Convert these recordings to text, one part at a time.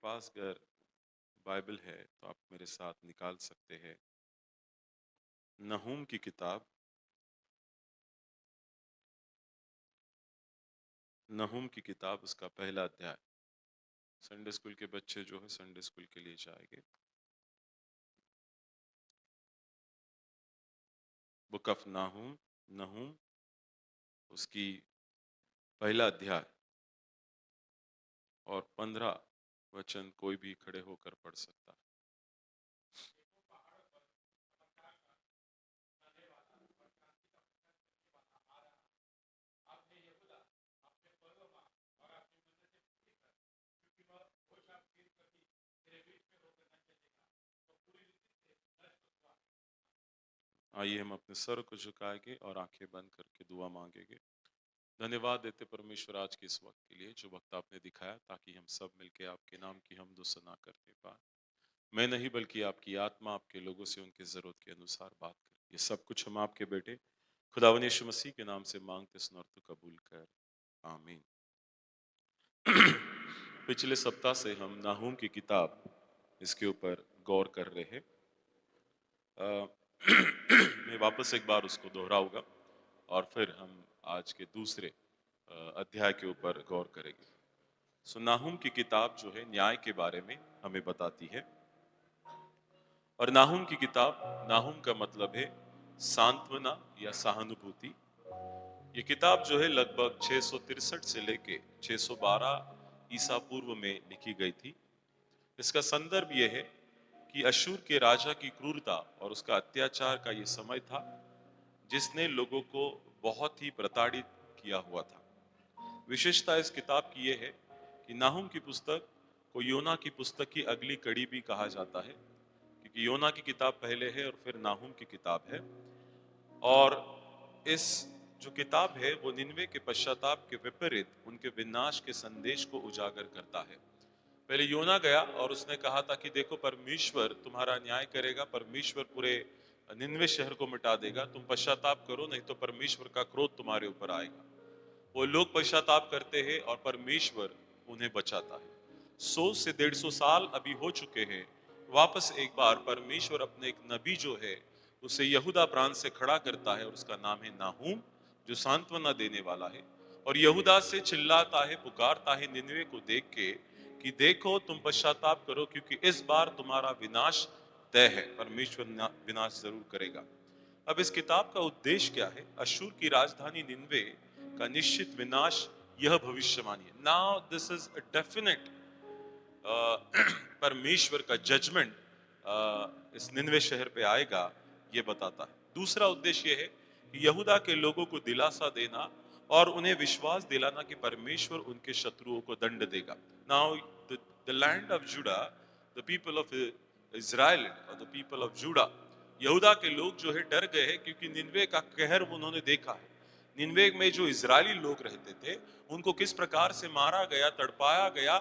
पास अगर बाइबल है तो आप मेरे साथ निकाल सकते हैं नहूम की किताब। नहूम की किताब उसका पहला अध्याय। संडे स्कूल के बच्चे जो है संडे स्कूल के लिए जाएंगे। बुक ऑफ नाहूम, नहूम उसकी पहला अध्याय और 15 वचन कोई भी खड़े होकर पढ़ सकता है। आइए हम अपने सर को झुकाएंगे और आंखें बंद करके दुआ मांगेंगे। धन्यवाद देते परमेश्वर आज के इस वक्त के लिए जो वक्त आपने दिखाया ताकि हम सब मिलके आपके नाम की हमदो सना करते पाए। मैं नहीं बल्कि आपकी आत्मा आपके लोगों से उनकी जरूरत के अनुसार बात करे। ये सब कुछ हम आपके बेटे खुदावन यीशु मसीह के नाम से मांगते सुन और तो कबूल कर, आमीन। पिछले सप्ताह से हम नाहूम की किताब इसके ऊपर गौर कर रहे हैं। मैं वापस एक बार उसको दोहराऊंगा और फिर हम आज के दूसरे अध्याय के ऊपर गौर करेंगे। सो नाहूम की किताब जो है न्याय के बारे में हमें बताती है। और नाहूम की किताब, नाहूम का मतलब है सांत्वना या सहानुभूति। ये किताब जो है लगभग 663 से लेके 612 ईसा पूर्व में लिखी गई थी। इसका संदर्भ यह है कि अशूर के राजा की क्रूरता और उसका अत्याचार का ये समय था जिसने लोगों को बहुत ही प्रताड़ित किया हुआ था। विशेषता इस किताब की यह है कि नाहूम की पुस्तक को योना की पुस्तक की अगली कड़ी भी कहा जाता है, क्योंकि योना की किताब पहले है और फिर नाहूम की किताब है। और इस जो किताब है वो निन्वे के पश्चाताप के विपरीत उनके विनाश के संदेश को उजागर करता है। पहले योना गया और उसने कहा था कि देखो परमेश्वर तुम्हारा न्याय करेगा, परमेश्वर पूरे निन्वे शहर को मिटा देगा, तुम पश्चाताप करो नहीं तो परमेश्वर का क्रोध तुम्हारे ऊपर आएगा। वो लोग पश्चाताप करते हैं और परमेश्वर उन्हें बचाता है। 100 से 150 साल अभी हो चुके हैं। वापस एक बार परमेश्वर अपने एक नबी जो है उसे यहूदा प्रांत से खड़ा करता है और उसका नाम है नाहूम, जो सांत्वना देने वाला है। और यहूदा से चिल्लाता है, पुकारता है निनवे को देख के कि देखो तुम पश्चाताप करो क्योंकि इस बार तुम्हारा विनाश तय है, परमेश्वर विनाश जरूर करेगा। अब इस किताब का उद्देश्य क्या है? अशूर की राजधानी निन्वे का निश्चित विनाश, यह भविष्यवाणी है। Now this is a definite परमेश्वर का जजमेंट इस निन्वे शहर पे आएगा, ये बताता है। दूसरा उद्देश्य यह है कि यहूदा के लोगों को दिलासा देना और उन्हें विश्वास दिलाना कि परमेश्वर उनके शत्रुओं को दंड देगा। नाउ द लैंड ऑफ जुडा, द पीपल ऑफ इजराइल और द पीपल ऑफ जुडा, यहूदा के लोग जो है डर गए हैं क्योंकि निन्वे का कहर उन्होंने देखा है। निन्वे में जो इजरायली लोग रहते थे उनको किस प्रकार से मारा गया, तड़पाया गया।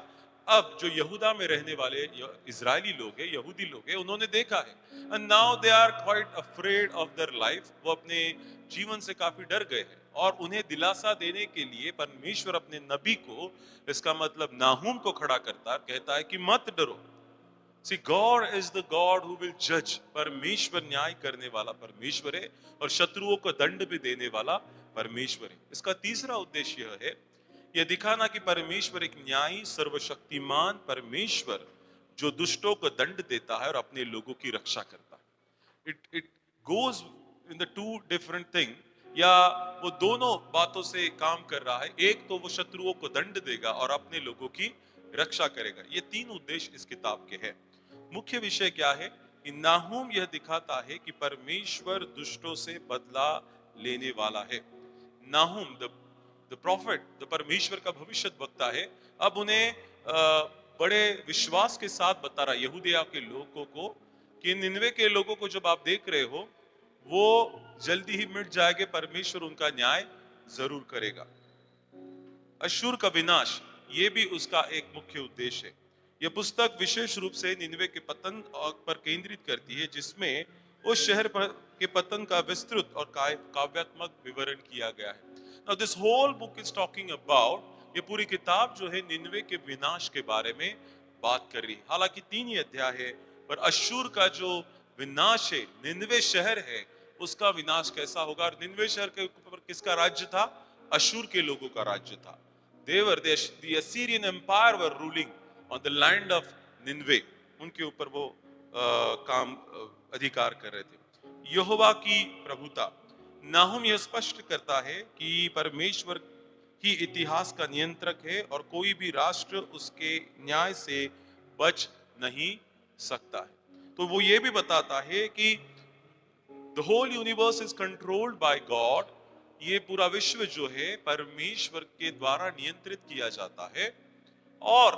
अब जो यहूदा में रहने वाले इजरायली लोग हैं, यहूदी लोग हैं, उन्होंने देखा है and now they are quite afraid of their life. वो अपने जीवन से काफी डर गए हैं और उन्हें दिलासा देने के लिए परमेश्वर अपने नबी को, इसका मतलब नाहूम को खड़ा करता है, कहता है कि मत डरो। See, God is the God who will judge. परमेश्वर न्याय करने वाला परमेश्वर है और शत्रुओं को दंड भी देने वाला परमेश्वर है। इसका तीसरा उद्देश्य यह है, यह दिखाना कि परमेश्वर एक न्यायी सर्वशक्तिमान परमेश्वर जो दुष्टों को दंड देता है और अपने लोगों की रक्षा करता है। It goes in the two different thing, या वो दोनों बातों से काम कर रहा है। एक तो वो शत्रुओं को दंड देगा और अपने लोगों की रक्षा करेगा। ये तीन उद्देश्य इस किताब के हैं। मुख्य विषय क्या है कि नाहूम यह दिखाता है कि परमेश्वर दुष्टों से बदला लेने वाला है। नाहूम द प्रॉफिट, द परमेश्वर का भविष्य वक्ता है। अब उन्हें बड़े विश्वास के साथ बता रहा यहूदिया के लोगों को कि निन्वे के लोगों को जब आप देख रहे हो वो जल्दी ही मिट जाएंगे, परमेश्वर उनका न्याय जरूर करेगा। अशूर का विनाश, ये भी उसका एक मुख्य उद्देश्य है। यह पुस्तक विशेष रूप से निन्वे के पतन पर केंद्रित करती है, जिसमें उस शहर पर के पतन का विस्तृत और काव्यात्मक विवरण किया गया है। Now this whole book is talking about, ये पूरी किताब जो है निन्वे के विनाश के बारे में बात कर रही है। हालांकि 3 ही अध्याय है, पर अश्शूर का जो विनाश है, निनवे शहर है, उसका विनाश कैसा होगा। और निनवे शहर के ऊपर किसका राज्य था? अश्शूर के लोगों का राज्य था। the Assyrian empire were ruling on the land of Nineveh। उनके ऊपर वो अधिकार कर रहे थे। यहोवा की प्रभुता, नाहुम यह स्पष्ट करता है कि परमेश्वर ही इतिहास का नियंत्रक है और कोई भी राष्ट्र उसके न्याय से बच नहीं सकता है। तो वो ये भी बताता है कि the whole universe is controlled by God. ये पूरा विश्व जो है परमेश्वर के द्वारा नियंत्रित किया जाता है। और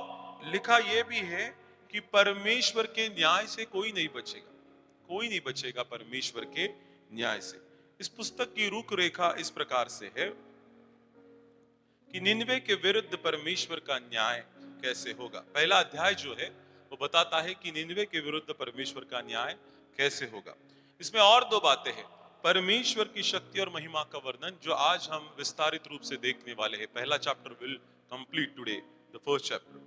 लिखा यह भी है कि परमेश्वर के न्याय से कोई नहीं बचेगा, कोई नहीं बचेगा परमेश्वर के न्याय से। इस पुस्तक की रूपरेखा इस प्रकार से है कि निनवे के विरुद्ध परमेश्वर का न्याय कैसे होगा। पहला अध्याय जो है वो बताता है कि निनवे के विरुद्ध परमेश्वर का न्याय कैसे होगा। इसमें और 2 बातें हैं। परमेश्वर की शक्ति और महिमा का वर्णन, जो आज हम विस्तारित रूप से देखने वाले हैं। पहला chapter will complete today, the first chapter.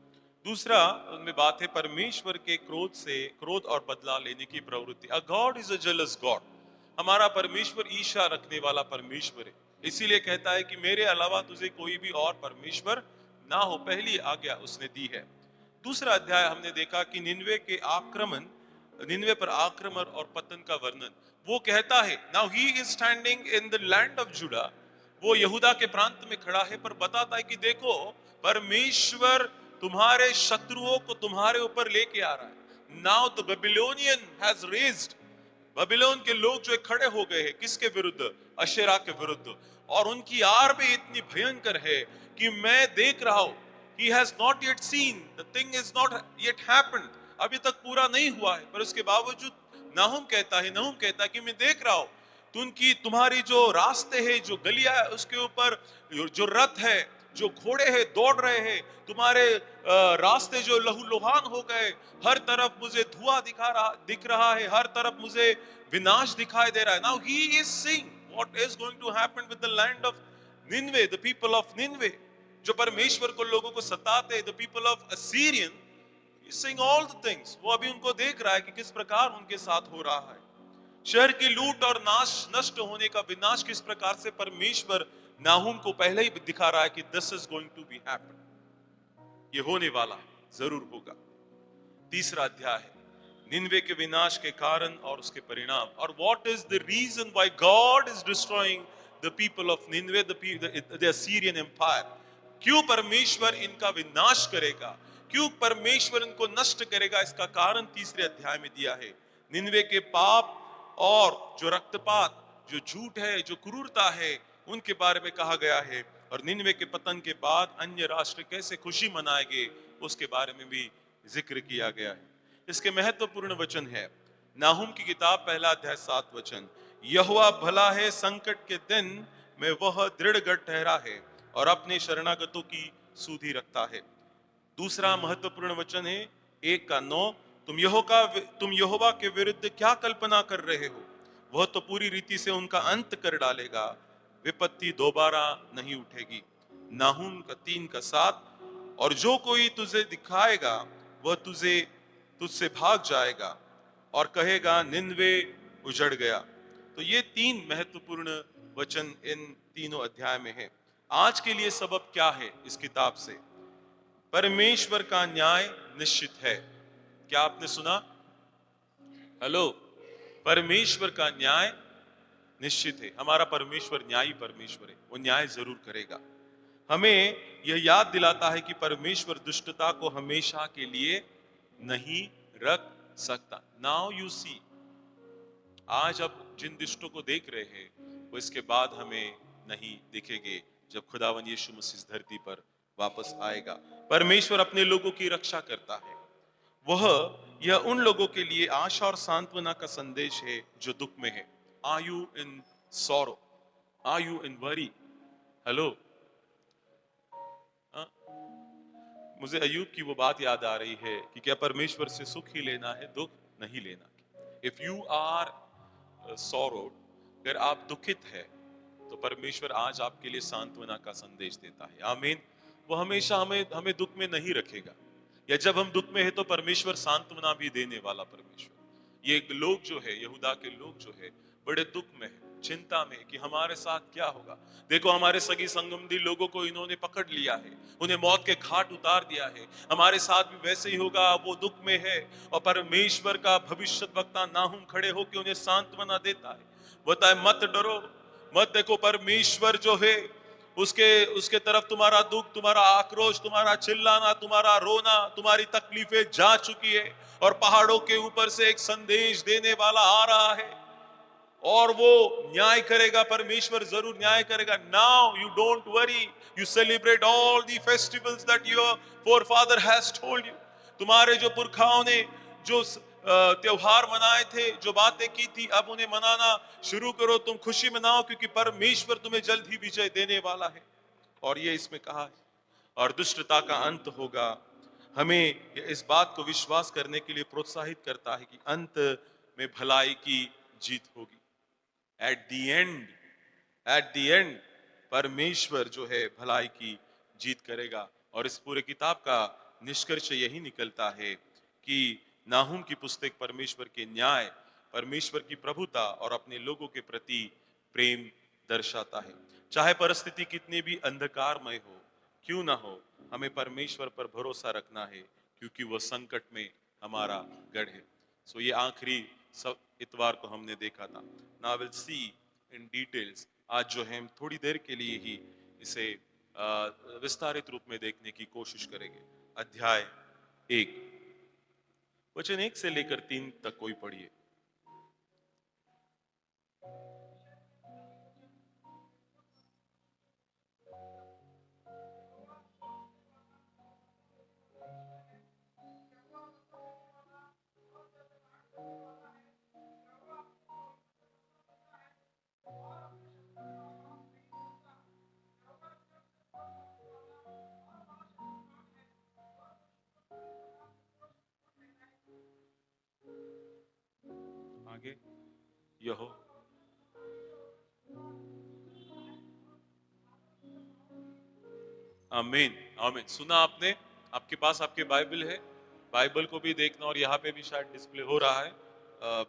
दूसरा उनमें बात है परमेश्वर के क्रोध और बदला लेने की प्रवृत्ति। A God is a jealous God. हमारा परमेश्वर ईर्ष्या रखने वाला परमेश्वर है। इसीलिए कहता है कि मेरे अलावा तुझे कोई भी और परमेश्वर ना हो। पहली आज्ञा उसने दी है। दूसरा अध्याय हमने देखा कि निन्वे पर आक्रमण और पतन का वर्णन। वो कहता है, now he is standing in the land of जुडा। वो यहूदा के प्रांत में खड़ा है, पर बताता है कि देखो, परमेश्वर तुम्हारे शत्रुओं को तुम्हारे ऊपर लेके आ रहा है। Now the Babylonian has raised. बबीलोन के लोग जो खड़े हो गए हैं, किसके विरुद्ध? अशेरा के विरुद्ध। और उनकी आर भी इतनी भयंकर है कि मैं देख रहा हूं। He has not yet seen, the thing is not yet happened। अभी तक पूरा नहीं हुआ है, पर उसके बावजूद नहूम कहता है कि मैं देख रहा हूं। तुम्हारी जो रास्ते हैं, जो गलियां है, उसके ऊपर जो रथ है, जो घोड़े हैं, दौड़ रहे हैं। तुम्हारे रास्ते जो लहूलुहान हो गए। हर तरफ मुझे धुआं दिख रहा है। हर तरफ मुझे विनाश दिखाई दे रहा है। Now he is seeing what is going to happen with the land of Nineveh, the people of Nineveh, जो परमेश्वर को लोगों को सताते, the people of Assyrian, seeing all the things. वो अभी उनको देख रहा है कि किस प्रकार उनके साथ हो रहा है। शहर की लूट और नष्ट होने का विनाश किस प्रकार से परमेश्वर नाहूम को पहले ही दिखा रहा है कि this is going to be happen. ये होने वाला है, जरूर होगा। तीसरा अध्याय है निनवे के विनाश के कारण और उसके परिणाम। और what is the reason why God is destroying the people of Nineveh, the Assyrian empire. क्यों परमेश्वर इनका विनाश करेगा, क्यों परमेश्वर इनको नष्ट करेगा, इसका कारण तीसरे अध्याय में दिया है। निनवे के पाप और जो रक्तपात, जो झूठ है, जो क्रूरता है, उनके बारे में कहा गया है। और निनवे के पतन के बाद अन्य राष्ट्र कैसे खुशी मनाएंगे, उसके बारे में भी जिक्र किया गया है। इसके महत्वपूर्ण वचन है नाहुम की किताब, पहला अध्याय 7 वचन। यहोवा भला है, संकट के दिन में वह दृढ़ गढ़ ठहरा है और अपने शरणागतों की सुधि रखता है। दूसरा महत्वपूर्ण वचन है 1:9। तुम यहोवा के विरुद्ध क्या कल्पना कर रहे हो? वह तो पूरी रीति से उनका अंत कर डालेगा, विपत्ति दोबारा नहीं उठेगी। नाहूम का 3:7। और जो कोई तुझे दिखाएगा वह तुझसे भाग जाएगा और कहेगा निन्वे उजड़ गया। तो ये 3 महत्वपूर्ण वचन इन तीनों अध्याय में है। आज के लिए सबक क्या है इस किताब से? परमेश्वर का न्याय निश्चित है। क्या आपने सुना? हेलो, परमेश्वर का न्याय निश्चित है। हमारा परमेश्वर न्यायी परमेश्वर है, वो न्याय जरूर करेगा। हमें यह याद दिलाता है कि परमेश्वर दुष्टता को हमेशा के लिए नहीं रख सकता। नाउ यू सी, आज अब जिन दुष्टों को देख रहे हैं, वो इसके बाद हमें नहीं दिखेंगे जब खुदावन यीशु मसीह इस धरती पर वापस आएगा। परमेश्वर अपने लोगों की रक्षा करता है। यह उन लोगों के लिए आशा और सांत्वना का संदेश है जो दुख में है। Are you in sorrow? Are you in worry? Hello, मुझे अयूब की वो बात याद आ रही है कि क्या परमेश्वर से सुख ही लेना है, दुख नहीं लेना। इफ यू आर सॉरोड, अगर आप दुखित है, तो परमेश्वर आज आपके लिए सांत्वना का संदेश देता है। आमीन। वो हमेशा हमें दुख में नहीं रखेगा। या जब हम दुख में है तो परमेश्वर सांत्वना भी देने वाला परमेश्वर। ये लोग जो है, यहूदा के लोग जो है, बड़े दुख में है, चिंता में कि हमारे साथ क्या होगा। देखो हमारे सगी संगमदी लोगों को इन्होंने पकड़ लिया है, उन्हें मौत के घाट उतार दिया है, हमारे साथ भी वैसे ही होगा। वो दुख में है और परमेश्वर का भविष्यद्वक्ता नाहुम खड़े होकर उन्हें सांत्वना देता है, बोलता है मत डरो, मत देखो, परमेश्वर जो है उसके उसके तरफ तुम्हारा दुख, तुम्हारा आक्रोश, तुम्हारा चिल्लाना, तुम्हारा रोना, तुम्हारी तकलीफें जा चुकी है और पहाड़ों के ऊपर से एक संदेश देने वाला आ रहा है और वो न्याय करेगा। परमेश्वर जरूर न्याय करेगा। Now you don't worry, you celebrate all the festivals that your forefather has told you. तुम्हारे जो पुरखाओं ने जो त्योहार मनाए थे, जो बातें की थी, अब उन्हें मनाना शुरू करो। तुम खुशी मनाओ क्योंकि परमेश्वर तुम्हें जल्द ही विजय देने वाला है। और ये इसमें कहा है, और दुष्टता का अंत होगा। हमें इस बात को विश्वास करने के लिए प्रोत्साहित करता है कि अंत में भलाई की जीत होगी। एट द एंड परमेश्वर जो है भलाई की जीत करेगा। और इस पूरे किताब का निष्कर्ष यही निकलता है कि नाहुम की पुस्तक परमेश्वर के न्याय, परमेश्वर की प्रभुता और अपने लोगों के प्रति प्रेम दर्शाता है। चाहे परिस्थिति कितनी भी अंधकारमय हो क्यों ना हो, हमें परमेश्वर पर भरोसा रखना है क्योंकि वह संकट में हमारा गढ़ है। सो ये आखिरी सब इतवार को हमने देखा था। Now will see in details. आज जो है हम थोड़ी देर के लिए ही इसे विस्तारित रूप में देखने की कोशिश करेंगे। अध्याय 1 वचन 1 से लेकर 3 तक कोई पढ़िए। आगे यहो आमीन आमीन। सुना आपने? आपके पास आपके बाइबल है, बाइबल को भी देखना। और यहाँ पे भी शायद डिस्प्ले हो रहा है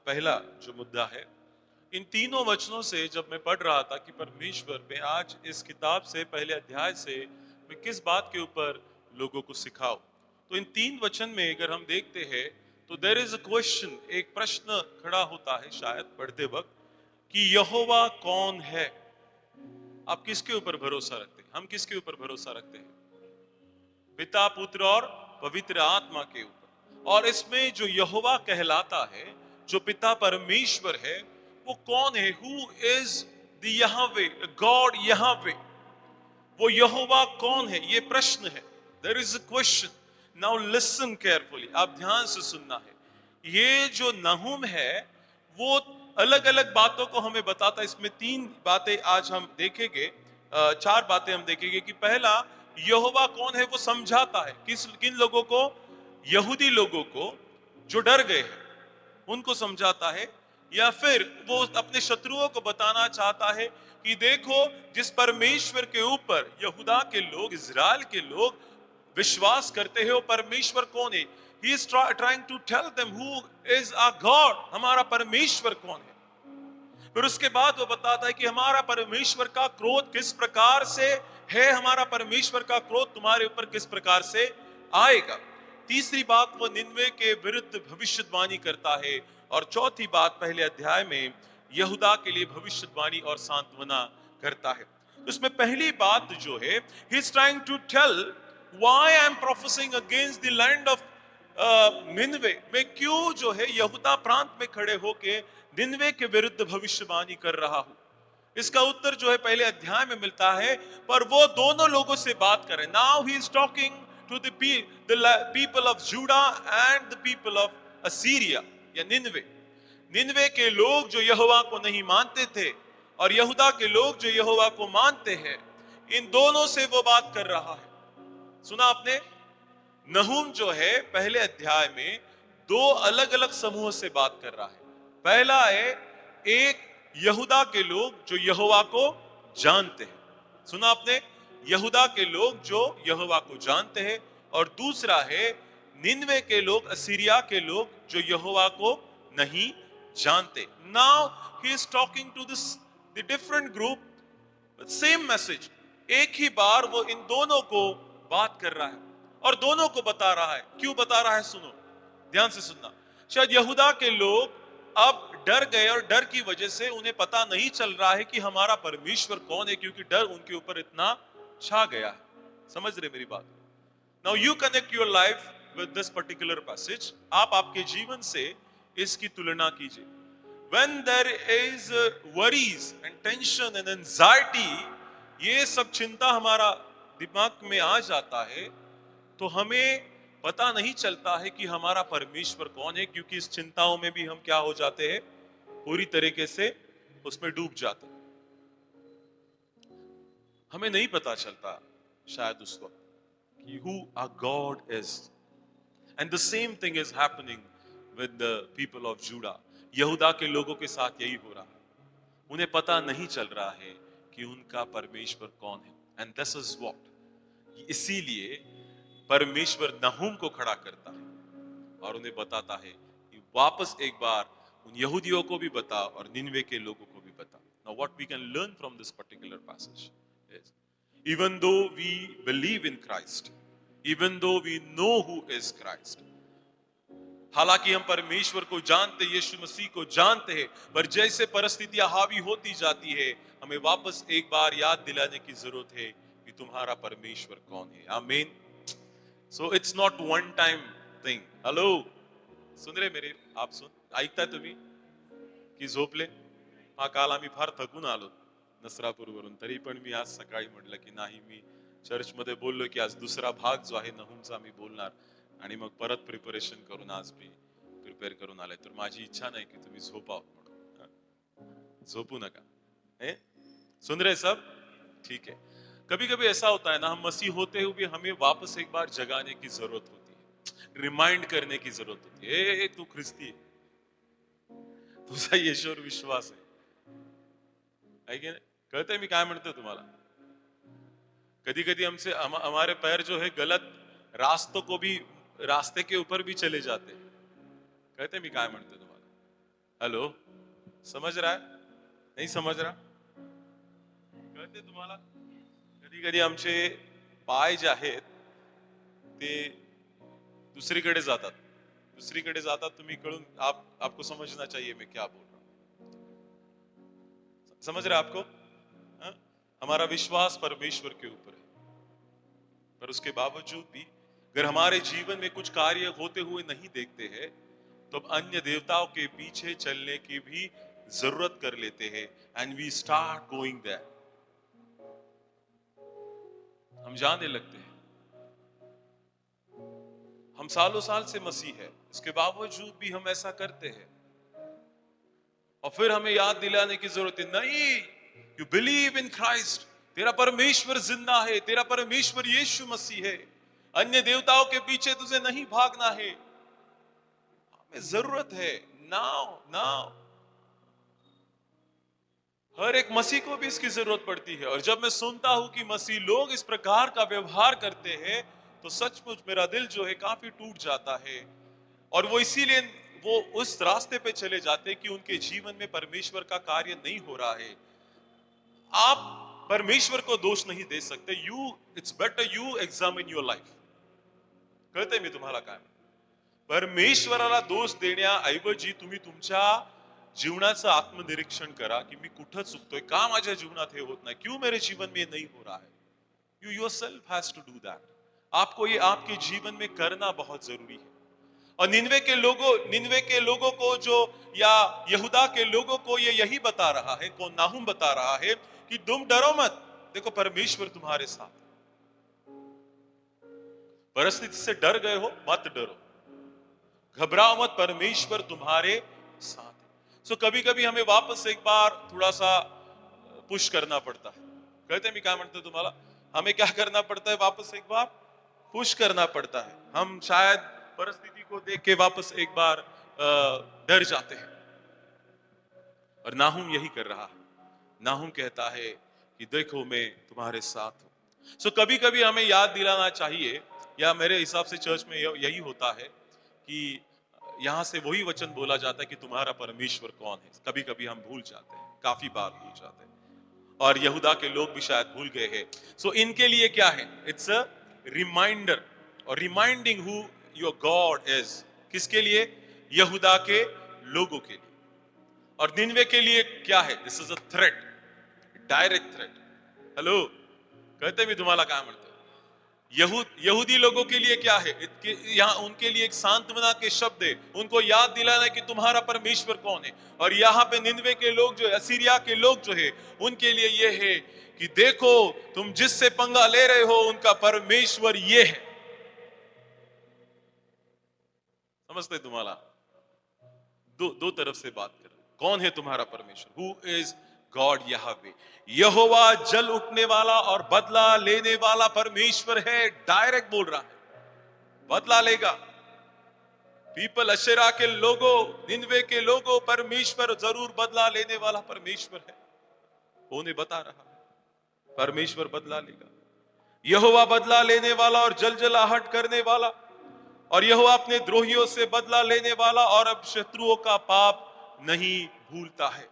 पहला जो मुद्दा है। इन तीनों वचनों से जब मैं पढ़ रहा था कि परमेश्वर में आज इस किताब से, पहले अध्याय से मैं किस बात के ऊपर लोगों को सिखाऊं, तो इन 3 वचन में अगर हम देखते हैं तो देयर इज अ क्वेश्चन, एक प्रश्न खड़ा होता है शायद पढ़ते वक्त कि यहोवा कौन है। आप किसके ऊपर भरोसा रखते हैं? हम किसके ऊपर भरोसा रखते हैं? पिता, पुत्र और पवित्र आत्मा के ऊपर। और इसमें जो यहोवा कहलाता है, जो पिता परमेश्वर है, वो कौन है? Who is the Yahweh, God Yahweh. वो यहोवा कौन है? ये प्रश्न है। There is a question. Now listen carefully, आप ध्यान से सुनना है। ये जो नहुम है वो अलग अलग बातों को हमें बताता है। इसमें 3 बातें आज हम देखेंगे, 4 बातें हम देखेंगे कि पहला, यहोवा कौन है वो समझाता है। किन लोगों को? यहूदी लोगों को जो डर गए हैं उनको समझाता है, या फिर वो अपने शत्रुओं को बताना चाहता है कि देखो, जिस परमेश्वर के ऊपर यहूदा के लोग, इजराइल के लोग विश्वास करते हैं, वो परमेश्वर कौन है। He is trying to tell them who is our God, हमारा परमेश्वर कौन है। फिर उसके बाद वो बताता है कि हमारा परमेश्वर का क्रोध किस प्रकार से है, हमारा परमेश्वर का क्रोध तुम्हारे ऊपर किस प्रकार से आएगा। तीसरी बात, वो निन्वे के विरुद्ध भविष्यवाणी करता है। और चौथी बात, पहले अध्याय में यहूदा के लिए भविष्यवाणी और सांत्वना करता है। उसमें पहली बात जो है, he is trying to tell why I am prophesying against the land of Nineveh. मैं क्यों जो है यहूदा प्रांत में खड़े होके निन्वे के विरुद्ध भविष्यवाणी कर रहा हूं। इसका उत्तर जो है पहले अध्याय में मिलता है, पर वो दोनों लोगों से बात करें। Now he is talking to the people of Judah and the people of Assyria, या निन्वे। निन्वे के लोग जो यहोवा को नहीं मानते थे और यहूदा के लोग जो यहोवा को मानते हैं, इन दोनों से वो बात कर रहा है। सुना आपने? नहूम जो है पहले अध्याय में 2 अलग अलग समूह से बात कर रहा है। पहला है एक यहूदा के लोग जो यहोवा को जानते हैं। सुना आपने? यहूदा के लोग जो यहोवा को जानते हैं। और दूसरा है निनवे के लोग, असीरिया के लोग जो यहोवा को नहीं जानते। Now he is talking to this the different group, same message. एक ही बार वो इन दोनों को बात कर रहा है और दोनों को बता रहा है। क्यों बता रहा है? सुनो, ध्यान से सुनना। शायद यहूदा के लोग अब डर गए और डर की वजह से उन्हें पता नहीं चल रहा है कि हमारा परमेश्वर कौन है, क्योंकि डर उनके ऊपर इतना छा गया है। समझ रहे मेरी बात? Now you connect your life with this particular passage. आप आपके जीवन से इसकी तुलना कीजिए। When there is worries and tension and anxiety, ये सब चिंता हमारा दिमाग में आ जाता है, तो हमें पता नहीं चलता है कि हमारा परमेश्वर कौन है, क्योंकि इस चिंताओं में भी हम क्या हो जाते हैं? पूरी तरीके से उसमें डूब जाते हैं। हमें नहीं पता चलता शायद उस वक्त कि who our God is. And the same thing is happening with the people of Judah. यहूदा के लोगों के साथ यही हो रहा है। उन्हें पता नहीं चल रहा है कि उनका परमेश्वर कौन है। And this is what, इसीलिए परमेश्वर नहूम को खड़ा करता है और उन्हें बताता है कि वापस एक बार उन यहूदियों को भी बता और निनवे के लोगों को भी बता। Now what we can learn from this particular passage is, even though we believe in Christ, even though we know who is Christ, हालांकि हम परमेश्वर को जानते, यीशु मसीह को जानते हैं, पर जैसे परिस्थितियां हावी होती जाती है, हमें वापस एक बार याद दिलाने की जरूरत है कि तुम्हारा परमेश्वर कौन है। आमीन। So it's not one time thing. Hello, सुन रहे मेरे? आप सुन ऐकताय तुम्ही की झोपले? हा, काल आम्ही फार थकून आलो नसरापूरवरून, तरी पण मी आज सकाळी म्हटलं की नाही, मी चर्चमध्ये बोललो की आज दुसरा भाग जो आहे नहूमचा मी बोलणार, आणि मग परत प्रिपरेशन करून आज मी प्रिपेअर करून आले। तर माझी इच्छा नाही की तुम्ही झोपावं म्हणून। झोपू नका, है? सुन रहे सब? ठीक है। कभी कभी ऐसा होता है ना, हम मसीह होते हुए भी हमें वापस एक बार जगाने की जरूरत होती है, रिमाइंड करने की जरूरत होती है। ए, तू ख्रिस्ती है, तुझा येशूवर विश्वास है की नाही? कळतंय मी काय म्हणतोय तुम्हाला? कधी कधी हमसे हमारे पैर जो है गलत रास्तों को भी, रास्ते के ऊपर भी चले जाते हैं। कहते मी काय म्हणतोय तुम्हाला? हेलो, समझ रहा है? नहीं समझ रहा? कळते तुम्हाला? कधी कधी आमचे पाय जे आहेत ते दुसरीकडे जातात, दुसरीकडे जातात। तुम्ही कळून आपको समझना चाहिए मैं क्या बोल रहा हूं। समझ रहे आपको? हाँ? हमारा विश्वास परमेश्वर के ऊपर है, पर उसके बावजूद भी अगर हमारे जीवन में कुछ कार्य होते हुए नहीं देखते हैं, तो अन्य देवताओं के पीछे चलने की भी जरूरत कर लेते हैं। And we start going there, हम जाने लगते हैं। हम सालों साल से मसीह है, इसके बावजूद भी हम ऐसा करते हैं, और फिर हमें याद दिलाने की जरूरत है, नहीं, यू बिलीव इन क्राइस्ट, तेरा परमेश्वर जिंदा है, तेरा परमेश्वर यीशु मसीह है, अन्य देवताओं के पीछे तुझे नहीं भागना है। हमें जरूरत है नाउ नाउ। हर एक मसीह को भी इसकी जरूरत पड़ती है। और जब मैं सुनता हूं कि मसीह लोग इस प्रकार का व्यवहार करते हैं, तो सचमुच मेरा दिल जो है काफी टूट जाता है। और वो इसीलिए वो उस रास्ते पे चले जाते हैं कि उनके जीवन में परमेश्वर का कार्य नहीं हो रहा है। आप परमेश्वर को दोष नहीं दे सकते। It's better you examine your life. कळतंय मी तुम्हाला काय? परमेश्वराला दोष देण्याऐवजी तुम्ही तुमच्या जीवनाचं आत्मनिरीक्षण करा की मी कुठं चुकतोय, का माझ्या जीवनात हे होत नाही, क्यों मेरे जीवन में ये नहीं हो रहा है। You yourself has to do that. आपको ये आपके जीवन में करना बहुत जरूरी है। और निनवे के लोगों को जो, या यहूदा के लोगों को ये यही बता रहा है, कौन? नाहुम बता रहा है कि तुम डरो मत, देखो परमेश्वर तुम्हारे साथ है। परिस्थिति से डर गए हो, मत डरो, घबराओ मत, परमेश्वर तुम्हारे साथ है। सो कभी कभी हमें वापस एक बार थोड़ा सा पुश करना पड़ता है। कहते मी काय म्हणतो तुम्हाला? हमें क्या करना पड़ता है? वापस एक बार पुश करना पड़ता है। हम शायद परिस्थिति को देख के वापस एक बार डर जाते हैं, और नाहुम यही कर रहा है। नाहुम कहता है कि देखो मैं तुम्हारे साथ हूं। सो कभी कभी हमें याद दिलाना चाहिए या मेरे हिसाब से चर्च में यही होता है कि यहाँ से वही वचन बोला जाता है कि तुम्हारा परमेश्वर कौन है। कभी कभी हम भूल जाते हैं, काफी बार भूल जाते हैं, और यहूदा के लोग भी शायद भूल गए हैं। सो इनके लिए क्या है? इट्स अ रिमाइंडर और reminding who your God is. किसके लिए? यहूदा के लोगों के लिए। और निन्वे के लिए क्या है? This is a threat, direct threat. Hello, कहते भी तुम्हाला काय म्हणतो? यहूदी लोगों के लिए क्या है? यहाँ उनके लिए एक सांत्वना के शब्द है, उनको याद दिलाना कि तुम्हारा परमेश्वर कौन है। और यहाँ पे निन्वे के लोग जो, असीरिया के लोग जो है, उनके लिए ये है कि देखो तुम जिससे पंगा ले रहे हो उनका परमेश्वर ये है। समझते तुम्हाला? दो तरफ से बात कर रहे। कौन है तुम्हारा परमेश्वर? हु इज गॉड यहोवा? यहोवा जल उठने वाला और बदला लेने वाला परमेश्वर है। डायरेक्ट बोल रहा है, बदला लेगा। पीपल, अशेरा के लोगों, निन्वे के लोगों, परमेश्वर जरूर बदला लेने वाला परमेश्वर है। उन्हें बता रहा है परमेश्वर बदला लेगा। यहोवा बदला लेने वाला और जलजलाहट करने वाला, और यहोवा अपने द्रोहियों से बदला लेने वाला और अब शत्रुओं का पाप नहीं भूलता है।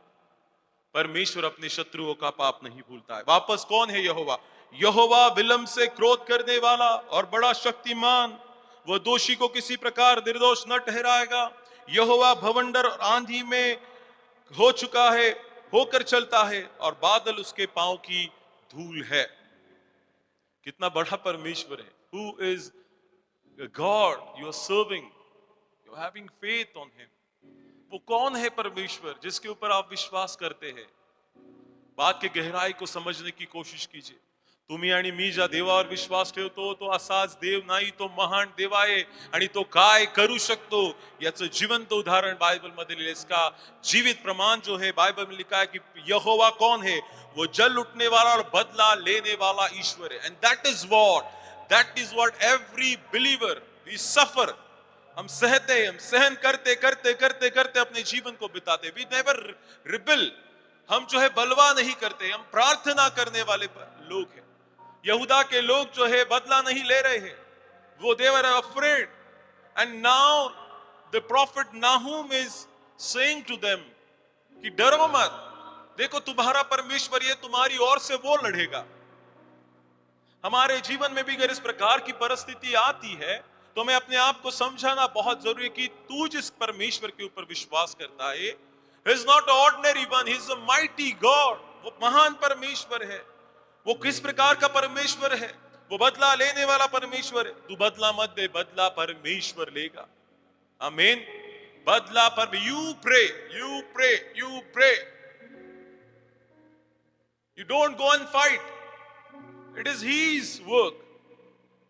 परमेश्वर अपने शत्रुओं का पाप नहीं भूलता है। वापस कौन है यहोवा? यहोवा विलंब से क्रोध करने वाला और बड़ा शक्तिमान, वह दोषी को किसी प्रकार निर्दोष न ठहराएगा। यहोवा भवंडर और आंधी में हो चुका है, होकर चलता है, और बादल उसके पांव की धूल है। कितना बड़ा परमेश्वर है। Who is God you are serving, you are having faith on him. वो कौन है परमेश्वर जिसके ऊपर आप विश्वास करते हैं? बात के गहराई को समझने की कोशिश कीजिए। तुम्ही आणि मी ज्या देवावर विश्वास ठेवतो तो असाच देव नाही, तो महान देव आहे। आणि तो काय करू शकतो याचं जिवंत उदाहरण बाइबल मध्ये लिहिलं। इसका जीवित प्रमाण जो है बाइबल में लिखा है कि यहोवा कौन है? वो जल उठने वाला और बदला लेने वाला ईश्वर है। And that is what every believer we suffer. हम सहते हैं, हम सहन करते करते करते करते अपने जीवन को बिताते। We never rebel. हम जो है बलवा नहीं करते, हम प्रार्थना करने वाले लोग हैं। यहूदा के लोग जो है बदला नहीं ले रहे हैं, वो they were afraid. And now the prophet Nahum is saying to them कि डरो मत, देखो तुम्हारा परमेश्वर ये तुम्हारी ओर से वो लड़ेगा। हमारे जीवन में भी अगर इस प्रकार की परिस्थिति आती है तो हमें अपने आप को समझाना बहुत जरूरी है कि तू जिस परमेश्वर के ऊपर विश्वास करता है, he is not ordinary one, he is a mighty God। वो महान परमेश्वर है। वो किस प्रकार का परमेश्वर है? वो बदला लेने वाला परमेश्वर है। तू बदला मत दे, बदला परमेश्वर लेगा। आमीन। बदला पर you pray, you pray, you pray, you don't go and fight. It is his work.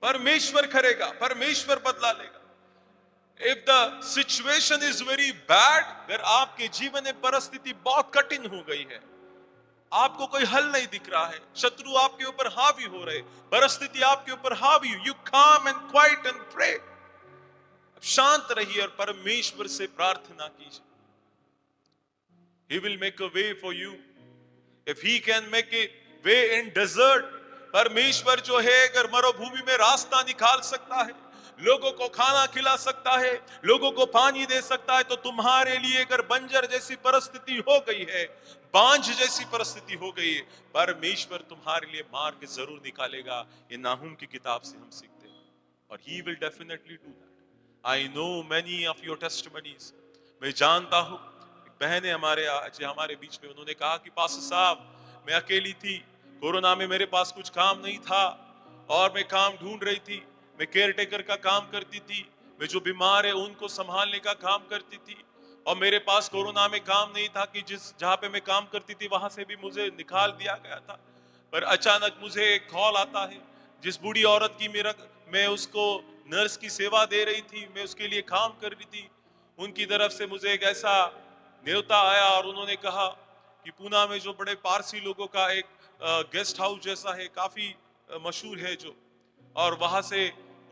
परमेश्वर करेगा, परमेश्वर बदला लेगा। If the situation is very bad, अगर आपके जीवन में परिस्थिति बहुत कठिन हो गई है, आपको कोई हल नहीं दिख रहा है, शत्रु आपके ऊपर हावी हो रहे, परिस्थिति आपके ऊपर हावी हो, यू काम एंड क्वाइट एंड प्रे। शांत रहिए और परमेश्वर से प्रार्थना कीजिए। He will make a way for you. If he can make a way in desert, परमेश्वर जो है अगर मरुभूमि में रास्ता निकाल सकता है, लोगों को खाना खिला सकता है, लोगों को पानी दे सकता है, तो तुम्हारे लिए अगर बंजर जैसी परिस्थिति हो गई है, बांझ जैसी परिस्थिति हो गई है, परमेश्वर तुम्हारे लिए मार्ग जरूर निकालेगा। ये नाहूम की किताब से हम सीखते हैं। और he will definitely do that. I know many of your testimonies. मैं जानता हूं बहनें हमारे आज हमारे बीच में, उन्होंने कहा कि पास्टर साहब मैं अकेली थी, कोरोना में मेरे पास कुछ काम नहीं था और मैं काम ढूंढ रही थी। मैं केयर टेकर का काम करती थी, मैं जो बीमार है उनको संभालने का काम करती थी, और मेरे पास कोरोना में काम नहीं था कि जिस जहां पे मैं काम करती थी वहां से भी मुझे निकाल दिया गया था। पर अचानक मुझे एक कॉल आता है, जिस बूढ़ी औरत की मैं उसको नर्स की सेवा दे रही थी, मैं उसके लिए काम कर रही थी, उनकी तरफ से मुझे एक ऐसा न्योता आया और उन्होंने कहा कि पूना में जो बड़े पारसी लोगों का एक गेस्ट हाउस जैसा है, काफी मशहूर है जो, और वहां से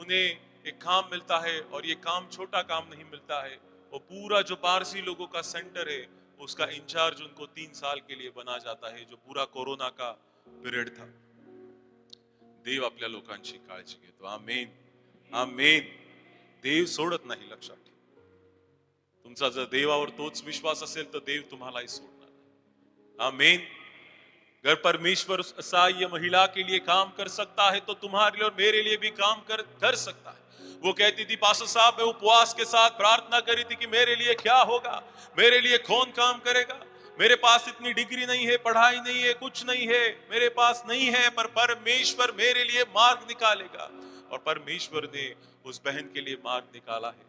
उन्हें एक काम मिलता है, और ये काम छोटा काम नहीं मिलता है, वो पूरा जो पारसी लोगों का सेंटर है उसका इंचार्ज उनको 3 साल के लिए बना जाता है, जो पूरा कोरोना का पिरियड था। देव आपल्या लोकांची काळजी घेतो। आमेन। आमेन. देव सोडत नाही, लक्षात ठेवा. तुमचा जर देवावर तोच विश्वास असेल तर देव तुम्हालाही सोडणार नाही. आमेन. अगर परमेश्वर उस असहाय महिला के लिए काम कर सकता है तो तुम्हारे लिए और मेरे लिए भी काम कर सकता है. वो कहती थी, पास्टर साहब मैं उपवास के साथ प्रार्थना करी थी कि मेरे लिए क्या होगा, मेरे लिए कौन काम करेगा, मेरे पास इतनी डिग्री नहीं है, पढ़ाई नहीं है, कुछ नहीं है, मेरे पास नहीं है, पर परमेश्वर मेरे लिए मार्ग निकालेगा. और परमेश्वर ने उस बहन के लिए मार्ग निकाला है.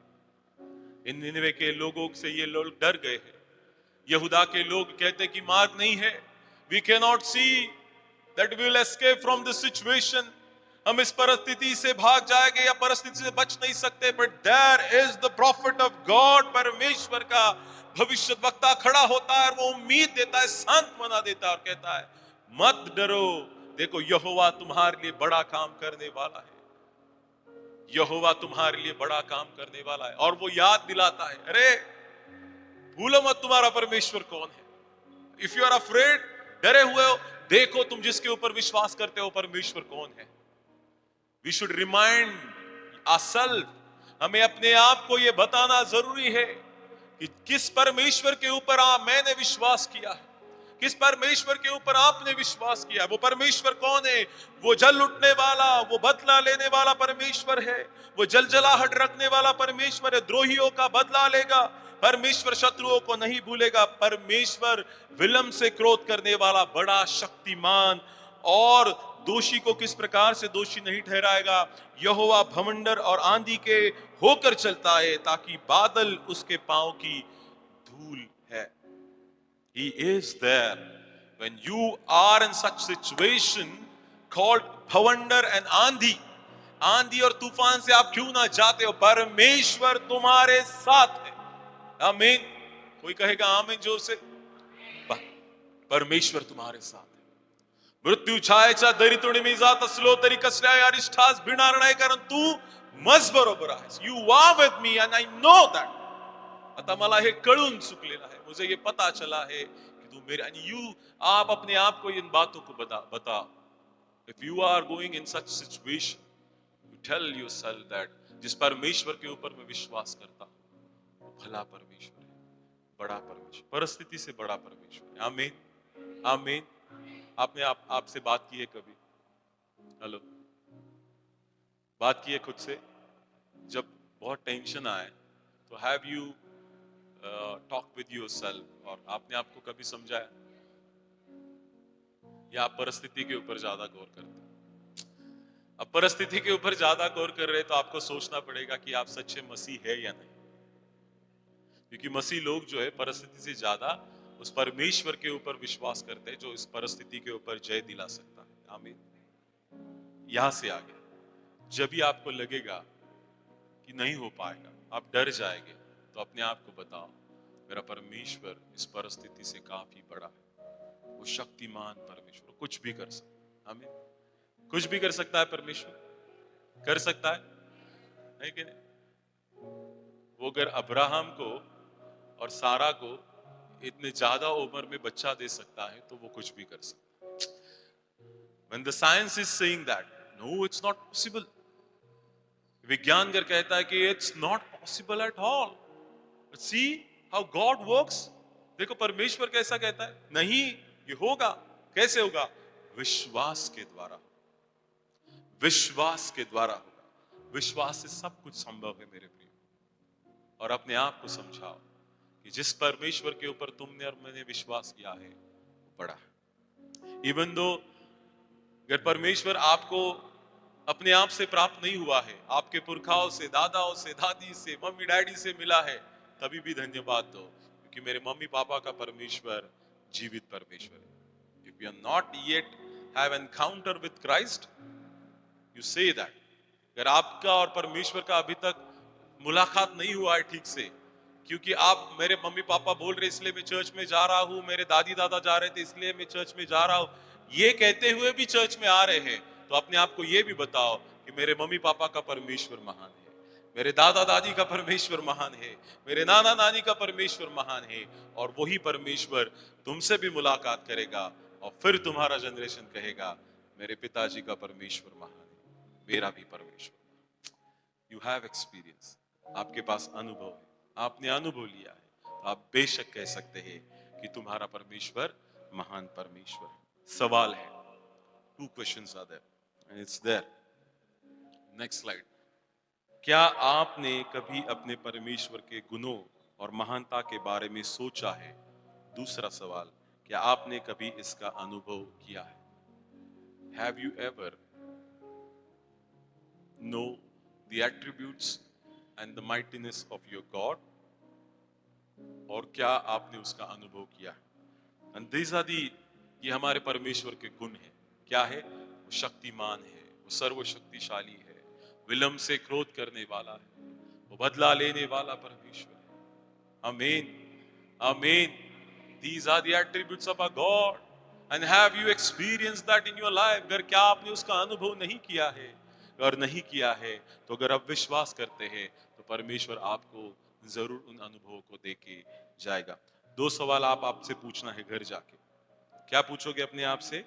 इन निनवे के लोगों से ये लोग डर गए हैं. यहूदा के लोग कहते कि मार्ग नहीं है, we can not see that we will escape from this situation. हम इस परिस्थिति से भाग जाएंगे या परिस्थिति से बच नहीं सकते. But there is the profit of God. परमेश्वर का भविष्य वक्ता खड़ा होता है और वो उम्मीद देता है, सांत्वना देता है और कहता है मत डरो, देखो यहोवा तुम्हारे लिए बड़ा काम करने वाला है. यहोवा तुम्हारे लिए बड़ा काम करने वाला है. और वो याद दिलाता है, अरे भूलो मत तुम्हारा परमेश्वर कौन है. इफ यू आर अफ्रेड, डरे हुए हो, देखो तुम जिसके ऊपर विश्वास करते हो परमेश्वर कौन है. We should remind ourself. हमें अपने आप को यह बताना जरूरी है कि किस परमेश्वर के ऊपर मैंने विश्वास किया है, किस परमेश्वर के ऊपर आपने विश्वास किया. वो परमेश्वर कौन है? वो जल उठने वाला, वो बदला लेने वाला परमेश्वर है. वो जलजलाहट रखने वाला परमेश्वर है. द्रोहियों का बदला लेगा. परमेश्वर शत्रुओं को नहीं भूलेगा. परमेश्वर विलंब से क्रोध करने वाला बड़ा शक्तिमान, और दोषी को किस प्रकार से दोषी नहीं ठहराएगा. यहोवा भमंडर और आंधी के होकर चलता है ताकि बादल उसके पांव की धूल है. He is there when you are in such situation called bhavandar and आंधी. आंधी और तूफान से आप क्यों ना जाते हो, परमेश्वर तुम्हारे साथ है. आमीन. कोई कहेगा आमीन जोर से. परमेश्वर तुम्हारे साथ है. मृत्यू छायेच्या दरी तुम्ही मी जात असलो तरी कसल्याही अरिष्ठास भिणार नाही, कारण तू मज बरोबर आहेस. You are with me and I know that. आता मला हे कळून चुकलेलं आहे, मुझे ये पता चला है कि तू मेरे. एंड यू, आप अपने आप को इन बातों को बता. If you are going in such situation, you tell yourself that जिस परमेश्वर के ऊपर मैं विश्वास करता हूं वो भला परमेश्वर है, बड़ा परमेश्वर, परिस्थिति से बड़ा परमेश्वर है. आमीन. आमीन. आपने आपसे बात की है कभी? हेलो, बात की है खुद से? जब बहुत टेंशन आए तो have you talk with yourself, और आपने आपको कभी समझाया, या आप परिस्थिति के ऊपर ज्यादा गौर करते हैं? अब परिस्थिति के ऊपर ज्यादा गौर कर रहे तो आपको सोचना पड़ेगा कि आप सच्चे मसीह है या नहीं. क्योंकि मसीह लोग जो है परिस्थिति से ज्यादा उस परमेश्वर के ऊपर विश्वास करते हैं जो इस परिस्थिति के ऊपर जय दिला सकता है. आमीन. यहां से आगे जब भी आपको लगेगा कि नहीं हो पाएगा, आप डर जाएंगे, तो अपने आप को बताओ, मेरा परमेश्वर इस परिस्थिति से काफी बड़ा है. वो शक्तिमान परमेश्वर, कुछ भी कर सकता है. आमीन. कुछ भी कर सकता है परमेश्वर, कर सकता है कि नहीं? वो अगर अब्राहम को और सारा को इतने ज्यादा उम्र में बच्चा दे सकता है तो वो कुछ भी कर सकता है. When the science is saying that no, it's not possible. विज्ञान अगर कहता है कि it's not possible at all. But see how God works. देखो परमेश्वर कैसा कहता है, नहीं ये होगा. कैसे होगा? विश्वास के द्वारा. विश्वास के द्वारा होगा. विश्वास से सब कुछ संभव है मेरे प्रिय. और अपने आप को समझाओ कि जिस परमेश्वर के ऊपर तुमने और मैंने विश्वास किया है वो बड़ा है. इवन दो अगर परमेश्वर आपको अपने आप से प्राप्त नहीं हुआ है, आपके पुरखाओं से, दादाओं से, दादी से, मम्मी डैडी से मिला है, तभी भी धन्यवाद दो, क्योंकि मेरे मम्मी पापा का परमेश्वर जीवित परमेश्वर है. If you are not yet have encounter with Christ, you say that. अगर आपका और परमेश्वर का अभी तक मुलाकात नहीं हुआ है ठीक से, क्योंकि आप मेरे मम्मी पापा बोल रहे इसलिए मैं चर्च में जा रहा हूं, मेरे दादी दादा जा रहे थे इसलिए मैं चर्च में जा रहा हूं, ये कहते हुए भी चर्च में आ रहे हैं, तो अपने आप को ये भी बताओ कि मेरे मम्मी पापा का परमेश्वर महान है, मेरे दादा दादी का परमेश्वर महान है, मेरे नाना नानी का परमेश्वर महान है. और वही परमेश्वर तुमसे भी मुलाकात करेगा और फिर तुम्हारा जनरेशन कहेगा मेरे पिताजी का परमेश्वर महान है, मेरा भी परमेश्वर. यू हैव एक्सपीरियंस, आपके पास अनुभव है, आपने अनुभव लिया है, तो आप बेशक कह सकते हैं कि तुम्हारा परमेश्वर महान परमेश्वर है। सवाल है, two questions are there and it's there. Next slide. क्या आपने कभी अपने परमेश्वर के गुणों और महानता के बारे में सोचा है? दूसरा सवाल, क्या आपने कभी इसका अनुभव किया है? Have you ever know the attributes and the mightiness of your God? और क्या आपने उसका अनुभव किया है? एंड दीज आर दी, ये हमारे परमेश्वर के गुण हैं। क्या है? वो शक्तिमान है, वो सर्वशक्तिशाली है, विलंब से क्रोध करने वाला है, वो बदला लेने वाला परमेश्वर है। आमीन, आमीन। These are the attributes of our God. And have you experienced that in your life? अगर क्या आपने उसका अनुभव नहीं किया है, और नहीं किया है, तो अगर आप विश्वास करते हैं तो परमेश्वर आपको जरूर उन अनुभवों को देके जाएगा। दो सवाल आपसे पूछना है घर जाके। क्या पूछोगे अपने आप से?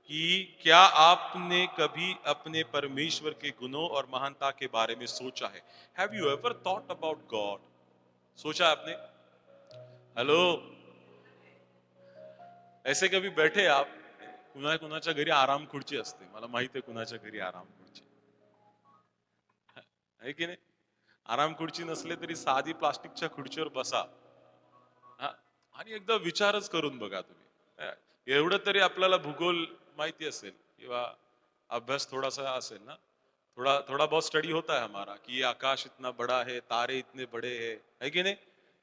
कि क्या आपने कभी अपने परमेश्वर के गुणों और महानता के बारे में सोचा है? Have you ever thought about God? सोचा आपने? हेलो, ऐसे कधी बैठे आप, कुणाच्या घरी आराम खुर्ची असते, मला माहिती आहे कुणाच्या घरी आराम खुर्ची आहे की नाही? आराम खुर्ची नसले तरी साधी प्लास्टिकच्या खुर्चीवर बसा, हा, आणि एकदा विचारच करून बघा तुम्ही। एवढं तरी आपल्याला भूगोल माहिती असेल किंवा अभ्यास थोडासा असेल ना, थोड़ा थोड़ा बहुत स्टडी होता है हमारा कि ये आकाश इतना बड़ा है, तारे इतने बड़े हैं, है कि नहीं?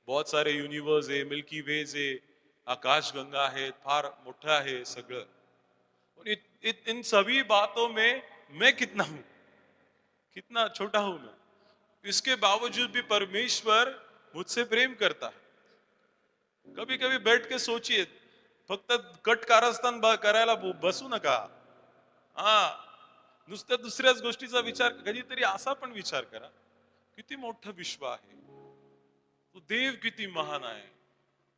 बहुत सारे यूनिवर्स है, मिल्की वेज है, आकाश गंगा है, फार मोठा है सगळं। और इन सभी बातों में मैं कितना हूं, कितना छोटा हूं मैं। इसके बावजूद भी परमेश्वर मुझसे प्रेम करता है। कभी कभी बैठ के सोचिए, फक्त कट कारस्थान करायला बसू नका। हा, नुसतं दुसऱ्याच गोष्टीचा विचार, कधीतरी असा पण विचार करा, किती मोठं विश्व आहे, तो देव किती महान आहे,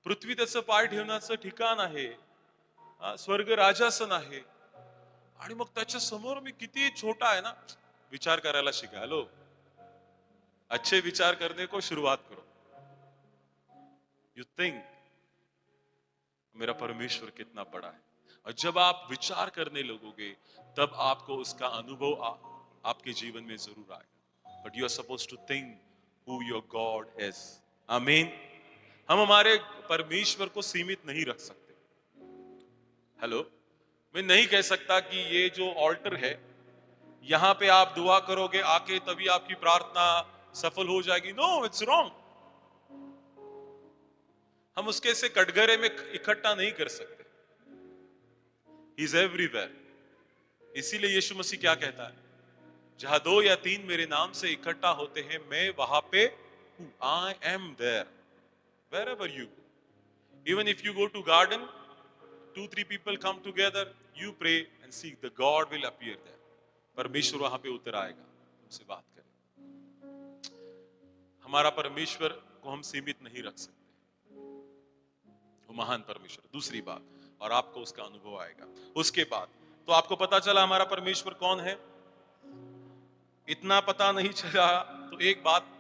पृथ्वी त्याचं पाय ठेवण्याचं ठिकाण आहे, स्वर्ग राजासन आहे, आणि मग त्याच्या समोर मी किती छोटा आहे ना। विचार करायला शिका। हॅलो, अच्छे विचार करने को शुरुआत करो। यू थिंक मेरा परमेश्वर कितना बड़ा है, और जब आप विचार करने लगोगे तब आपको उसका अनुभव आपके जीवन में जरूर आएगा। But you are suppose to think who your God is. आमीन। हम हमारे परमेश्वर को सीमित नहीं रख सकते। हेलो, मैं नहीं कह सकता कि ये जो ऑल्टर है, यहां पे आप दुआ करोगे आके तभी आपकी प्रार्थना सफल हो जाएगी। No, it's wrong. हम उसके से कटघरे में इकट्ठा नहीं कर सकते। He is everywhere. इसीलिए यीशु मसीह क्या कहता है? जहां दो या तीन मेरे नाम से इकट्ठा होते हैं, मैं वहां पे हूं। I am there wherever you go. Even if you go to garden, 2-3 people come together, you pray and seek, the God will appear there. परमेश्वर वहां पे उतर आएगा, तुमसे बात करें। हमारा परमेश्वर को हम सीमित नहीं रख सकते, वो महान परमेश्वर। दूसरी बात, और आपको उसका अनुभव आएगा। उसके बाद तो आपको पता चला हमारा परमेश्वर कौन है। इतना पता नहीं चला तो एक बात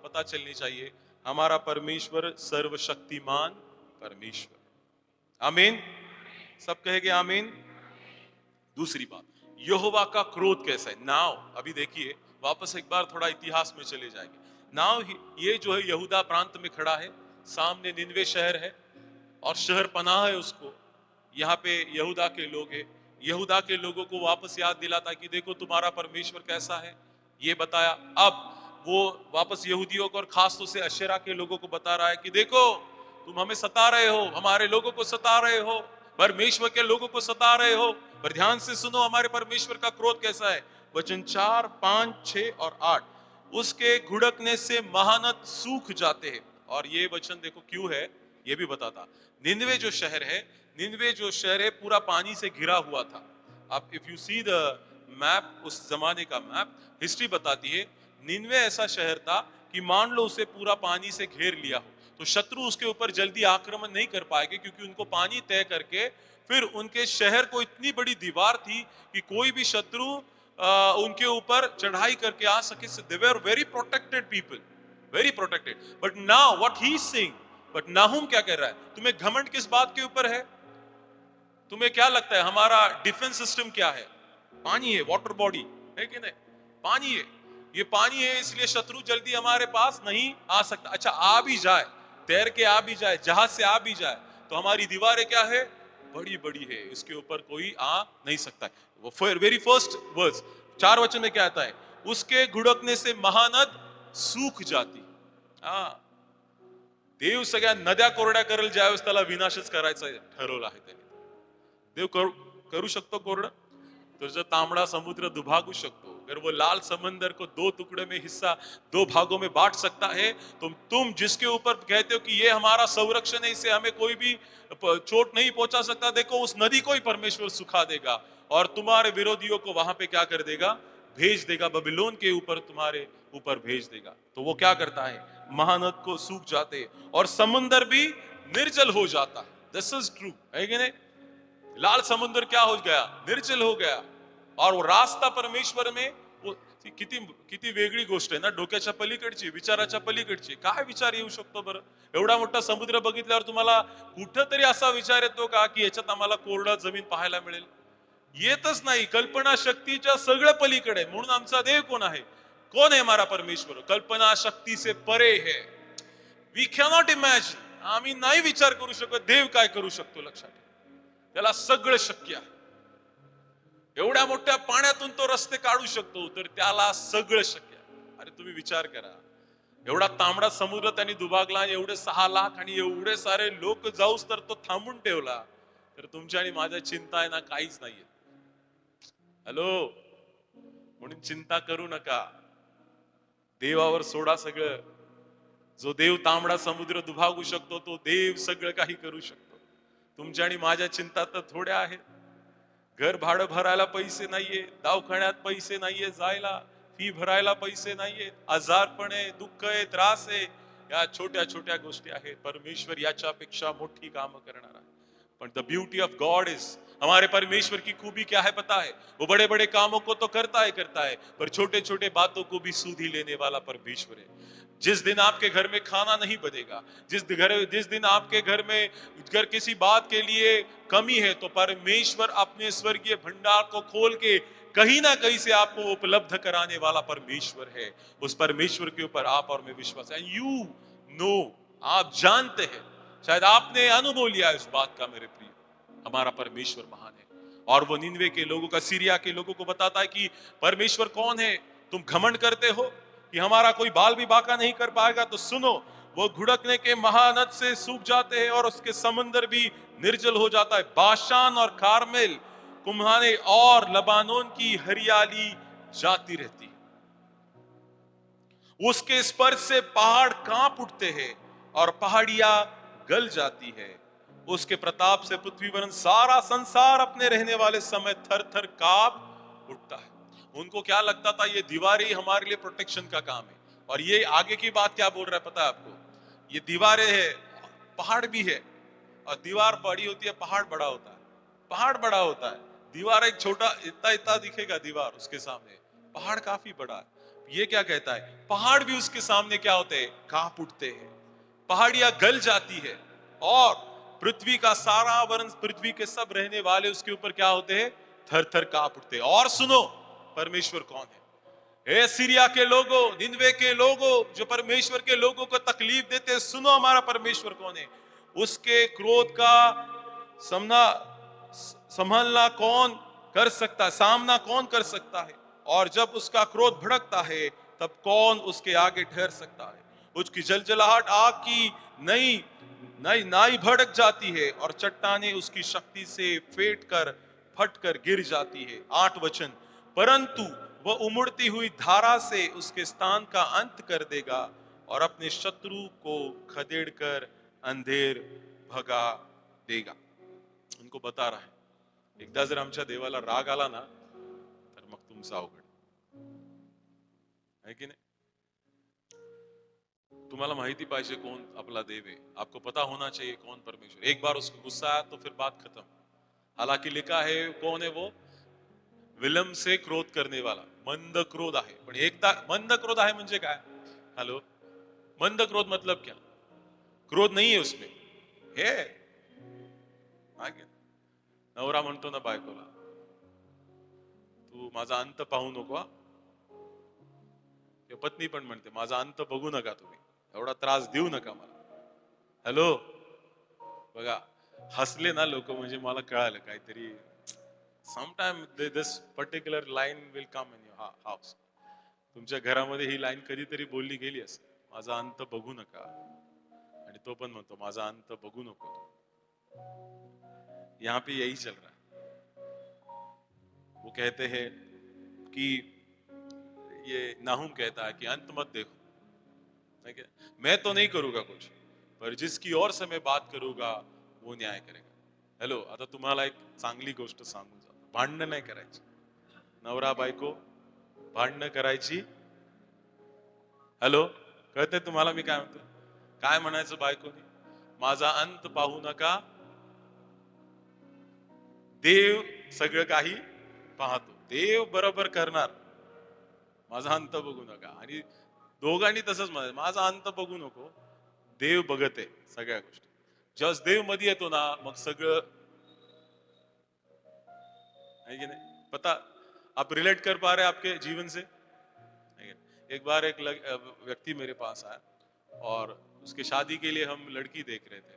पता चलनी चाहिए, हमारा परमेश्वर सर्वशक्तिमान परमेश्वर। आमीन। सब कहेंगे आमीन। दूसरी बात, यहोवा का क्रोध कैसा है। नाउ अभी देखिए, वापस एक बार थोड़ा इतिहास में चले जाएंगे। नाउ ये जो है यहूदा प्रांत में खड़ा है, सामने निनवे शहर है और शहर पनाह है उसको। यहाँ पे यहूदा के लोग हैं, यहूदा के लोगों को वापस याद दिलाता कि देखो तुम्हारा परमेश्वर कैसा है, ये बताया। अब वो वापस यहूदियों को और खास तौर से अशेरा के लोगों को बता रहा है कि देखो तुम हमें सता रहे हो, हमारे लोगों को सता रहे हो, परमेश्वर के लोगों को सता रहे हो, पर ध्यान से सुनो हमारे परमेश्वर का क्रोध कैसा है। वचन 4, 5, 6 और 8, उसके घुड़कने से महानद सूख जाते हैं। और ये वचन देखो क्यों है, ये भी बताता। निनवे जो शहर है, निनवे जो शहर है पूरा पानी से घिरा हुआ था। अब if you see the map, उस जमाने का मैप, हिस्ट्री बताती है निनवे ऐसा शहर था कि मान लो उसे पूरा पानी से घेर लिया हो तो शत्रु उसके ऊपर जल्दी आक्रमण नहीं कर पाएंगे, क्योंकि उनको पानी तय करके फिर उनके शहर को इतनी बड़ी दीवार थी कि कोई भी शत्रु उनके ऊपर चढ़ाई करके आ सके. They were very protected people, very protected. But now what he is saying, but Nahum क्या कह रहा है? तुम्हें घमंड किस बात के ऊपर है? तुम्हें क्या लगता है हमारा डिफेंस सिस्टम क्या है? पानी है, वाटर बॉडी है कि नहीं? पानी है. ये पानी है, इसलिए शत्रु जल्दी हमारे पास नहीं आ सकता. अच्छा, आ भी जाए, तैर के आ भी जाए, जहाज से आ भी जाए, तो हमारी दीवारें क्या है? बड़ी बड़ी है, इसके ऊपर कोई आ नहीं सकता है. वो वेरी फर्स्ट वर्स 4 वचन में क्या आता है? उसके घुड़कने से महानद सूख जाती. हा, देव सगळ्या नद्या कोरड्या करेल ज्यावेळेस त्याला विनाशच करायचा ठरवलं आहे त्याने. देव करू शकतो कोरडं? तो जो तांबड़ा समुद्र दुभागू शकतो. अगर वो लाल समंदर को 2 टुकड़े में हिस्सा, 2 भागों में बांट सकता है, तो तुम जिसके ऊपर कहते हो कि ये हमारा संरक्षण है, इससे हमें कोई भी चोट नहीं पहुंचा सकता, देखो उस नदी को ही परमेश्वर सुखा देगा और तुम्हारे विरोधियों को वहां पे क्या कर देगा? भेज देगा, बबिलोन के ऊपर तुम्हारे ऊपर भेज देगा. तो वो क्या करता है? महानद को सूख जाते और समुंदर भी निर्जल हो जाता है. दिस इज ट्रू, है कि नहीं? लाल समुद्र क्या हो गया? निर्जल हो गया. और वो रास्ता परमेश्वर में, वो किती किती वेगळी गोष्ट आहे ना, डोक्याच्या पलीकडची, विचाराच्या पलीकडची. काय विचार येऊ शकतो बरं? एवढा मोठा समुद्र बघितल्यावर तुम्हाला कुठंतरी असा विचार येतो का की याच्यात आम्हाला कोरडा जमीन पाहायला मिळेल? येतच नाही. कल्पना शक्तीच्या सगळं पलीकडे. म्हणून आमचा देव कोण आहे? कोण आहे हमारा परमेश्वर? कल्पना शक्ती से परे है. We cannot imagine. आम्ही नाही विचार करू शकत देव काय करू शकतो. लक्षात ठेवा, त्याला सगळं शक्य आहे. एवढ्या मोठ्या पाण्यातून तो रस्ते काढू शकतो, तर त्याला सगळं शक्य आहे. अरे तुम्ही विचार करा, एवढा तांबडा समुद्र त्यांनी दुभागला, एवढे 6 लाख आणि एवढे सारे लोक जाऊस तर तो थांबून ठेवला, तर तुमची आणि माझ्या चिंता आहे ना काहीच नाहीये. हॅलो, म्हणून चिंता करू नका, देवावर सोडा सगळं. जो देव तांबडा समुद्र दुभागू शकतो, तो देव सगळं काही करू शकतो. तुमच्या आणि माझ्या चिंता तर थोड्या आहेत. घर भाडं भरायला पैसे नाहीये, दवाखान्यात पैसे नाहीये जायला, फी भरायला पैसे नाहीये, आजारपण आहे, दुःख आहे, त्रास आहे. या छोट्या छोट्या गोष्टी आहेत. परमेश्वर याच्यापेक्षा मोठी कामं करणार आहे. पण the beauty of God is, हमारे परमेश्वर की खूबी क्या है पता है? वो बड़े बड़े कामों को तो करता है, पर छोटे छोटे बातों को भी सुधी लेने वाला परमेश्वर है. जिस दिन आपके घर में खाना नहीं बनेगा, जिस दिन आपके घर में अगर किसी बात के लिए कमी है, तो परमेश्वर अपने स्वर्गीय भंडार को खोल के कहीं ना कहीं से आपको उपलब्ध कराने वाला परमेश्वर है. उस परमेश्वर के ऊपर आप और मैं विश्वास है. यू नो, आप जानते हैं, शायद आपने अनुभव लिया है इस बात का मेरे प्रिय, हमारा परमेश्वर महान है. और वो निनवे के लोगों का, सीरिया के लोगों को बताता है कि परमेश्वर कौन है. तुम घमंड करते हो कि हमारा कोई बाल भी बाका नहीं कर पाएगा, तो सुनो, वो घुड़कने के महानद से सूख जाते हैं और उसके समंदर भी निर्जल हो जाता है. बाशान और कार्मेल, कुम्हाने और लबानोन की हरियाली जाती रहती है. उसके स्पर्श से पहाड़ कांप उठते हैं और पहाड़ियां गल जाती है. उसके प्रताप से पृथ्वी वरन सारा संसार अपने रहने वाले समय थर थर कांप उठता है. उनको क्या लगता था? ये दीवारें ही हमारे लिए प्रोटेक्शन का काम है. और ये आगे की बात क्या बोल रहा है पता है आपको? ये दीवारें है, पहाड़ भी है. और दीवार बड़ी होती है, पहाड़ बड़ा होता है. पहाड़ बड़ा होता है, दीवार एक छोटा, इतना इतना दिखेगा दीवार उसके सामने, पहाड़ काफी बड़ा है. ये क्या कहता है? पहाड़ भी उसके सामने क्या होते हैं? कांप उठते हैं. पहाड़ियां गल जाती है और पृथ्वी का सारा आवरण, पृथ्वी के सब रहने वाले उसके ऊपर क्या होते हैं? थर थर कांप उठते हैं. और सुनो, परमेश्वर कौन है? हे सीरिया के लोगों, निनवे के लोगों, जो परमेश्वर के लोगों को तकलीफ देते हैं, सुनो हमारा परमेश्वर कौन है. उसके क्रोध का सामना संभालना कौन कर सकता है? सामना कौन कर सकता है? और जब उसका क्रोध भड़कता है, तब कौन उसके आगे ठहर सकता है? उसकी जलजलाहट आग की नई नई नाई भड़क जाती है और चट्टाने उसकी शक्ति से फेट कर फट कर गिर जाती है. 8 वचन, परंतु वह उमड़ती हुई धारा से उसके स्थान का अंत कर देगा और अपने शत्रु को खदेड़ कर अंधेर भगा देगा. उनको बता रहा है, एकदा जर आमच्या देवाला राग आला ना, तर मग तुमचं अवघड है की नाही. तुम्हाला माहिती पाहिजे कौन अपना देव है. आपको पता होना चाहिए कौन परमेश्वर. एक बार उसको गुस्सा आया तो फिर बात खत्म. हालांकि लिखा है कौन है वो? विलंब से क्रोध करणे वाला मंद क्रोध आहे. पण एकदा मंद क्रोध आहे म्हणजे काय? हॅलो, मंद क्रोध मतलब क्या? क्रोध नहीं है उसमें, है आगे. नवरा म्हणतो ना बायकोला, तू माझा अंत पाहू नको हा. किंवा पत्नी पण म्हणते माझा अंत बघू नका तुम्ही, एवढा त्रास देऊ नका मला. हॅलो, बघा हसले ना लोक म्हणजे मला कळालं काहीतरी. Sometime this particular line will come in your house. तुमच्या घरामध्ये ही लाईन कधीतरी बोलली गेली असेल, माझा अंत बघू नका. आणि तो पण म्हणतो माझा अंत बघू नको. यहाँ पे यही चल रहा है. वो कहते हैं कि ये नाहुम कहता है कि अंत मत देखो, ठीक है? मैं तो नहीं करूंगा कुछ, पर जिसकी ओर से मैं बात करूंगा वो न्याय करेगा. हॅलो, आता तुम्हाला एक चांगली गोष्ट सांगून जातो. भांडणं नाही करायची. नवरा बायको भांडणं करायची. हॅलो, कळतंय तुम्हाला मी काय म्हणतो? काय म्हणायचं बायकोनी? माझा अंत पाहू नका, देव सगळं काही पाहतो, देव बरोबर करणार, माझा अंत बघू नका. आणि दोघांनी तसंच म्हणायचं, माझा अंत बघू नको, देव बघत आहे सगळ्या गोष्टी. जेव्हा देव मध्ये येतो ना, मग सगळं है कि नहीं? पता, आप रिलेट कर पा रहे हैं आपके जीवन से? एक बार एक व्यक्ति मेरे पास आया और उसके शादी के लिए हम लड़की देख रहे थे.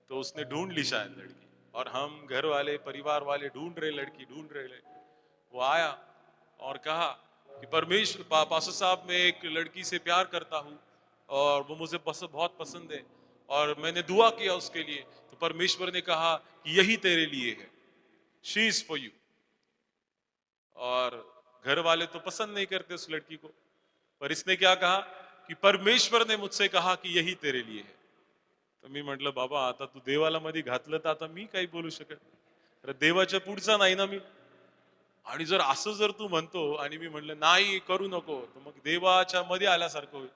तो उसने ढूंढ ली शायद लड़की, और हम घर वाले परिवार वाले ढूंढ रहे लड़की, ढूंढ रहे. वो आया और कहा कि परमेश्वर पास्टर साहब, मैं एक लड़की से प्यार करता हूँ और वो मुझे बहुत पसंद है, और मैंने दुआ किया उसके लिए, तो परमेश्वर ने कहा कि यही तेरे लिए है, शी इज फॉर यू. और घर वाले तो पसंद नहीं करते उस लड़की को, पर इसने क्या कहा कि परमेश्वर ने मुझसे कहा कि यही तेरे लिए है. तर मी म्हटलं बाबा, आता तू देवाला मध्ये घातलं तर आता मी काही बोलू शकत, तर देवाच्या पुढचा नाही ना मी. आणि जर असं जर तू म्हणतो आणि मी म्हणलं नाही करू नको, तर मग देवाच्या मध्ये आल्यासारखं होईल.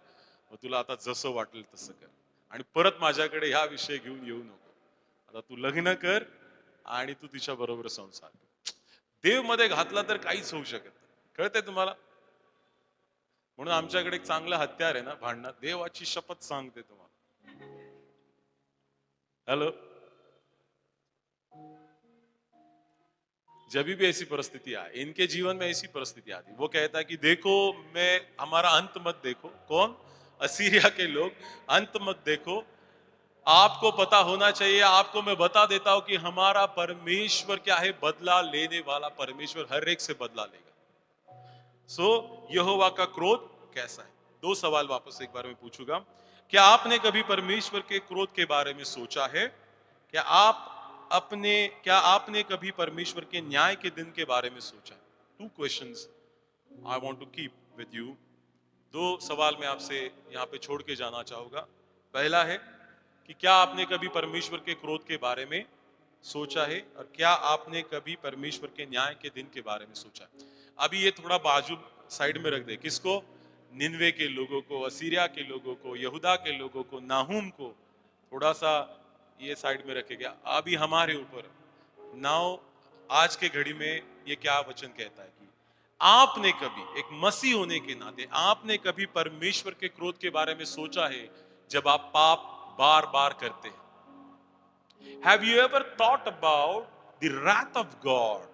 मग तुला आता जसं वाटेल तसं कर, आणि परत माझ्याकडे ह्या विषय घेऊन येऊ नको. आता तू लग्न कर आणि तू तिच्या बरोबर संसार कर. देव मध्ये घातला तर काहीच होऊ शकत नाही. कळतंय तुम्हाला? म्हणून आमच्याकडे एक चांगलं हत्यार आहे ना भांडणात, देवाची शपथ सांगते तुम्हाला. हॅलो, जब भी ऐसी परिस्थिति आए, इनके जीवन में ऐसी परिस्थिति आती, वो कहता है कि देखो, मैं हमारा अंत मत देखो. कौन? असीरिया के लोग. अंत मत देखो, आपको पता होना चाहिए, आपको मैं बता देता हूं कि हमारा परमेश्वर क्या है, बदला लेने वाला परमेश्वर, हर एक से बदला लेगा. सो यहोवा का क्रोध कैसा है? दो सवाल वापस एक बार मैं पूछूंगा. क्या आपने कभी परमेश्वर के क्रोध के बारे में सोचा है? क्या आपने कभी परमेश्वर के न्याय के दिन के बारे में सोचा? Two questions I want to keep with you. दो सवाल मैं आपसे यहाँ पे छोड़ के जाना चाहूंगा. पहला है कि क्या आपने कभी परमेश्वर के क्रोध के बारे में सोचा है, और क्या आपने कभी परमेश्वर के न्याय के दिन के बारे में सोचा है? अभी ये थोड़ा बाजू साइड में रख दे. किसको? निन्वे के लोगों को, असीरिया के लोगों को, यहूदा के लोगों को, नाहुम को थोड़ा सा ये साइड में रखेगा. अभी हमारे ऊपर नाउ, आज के घड़ी में ये क्या वचन कहता है कि आपने कभी, एक मसीह होने के नाते, आपने कभी परमेश्वर के क्रोध के बारे में सोचा है जब आप पाप बार बार करते हैं? Have you ever thought about the wrath of God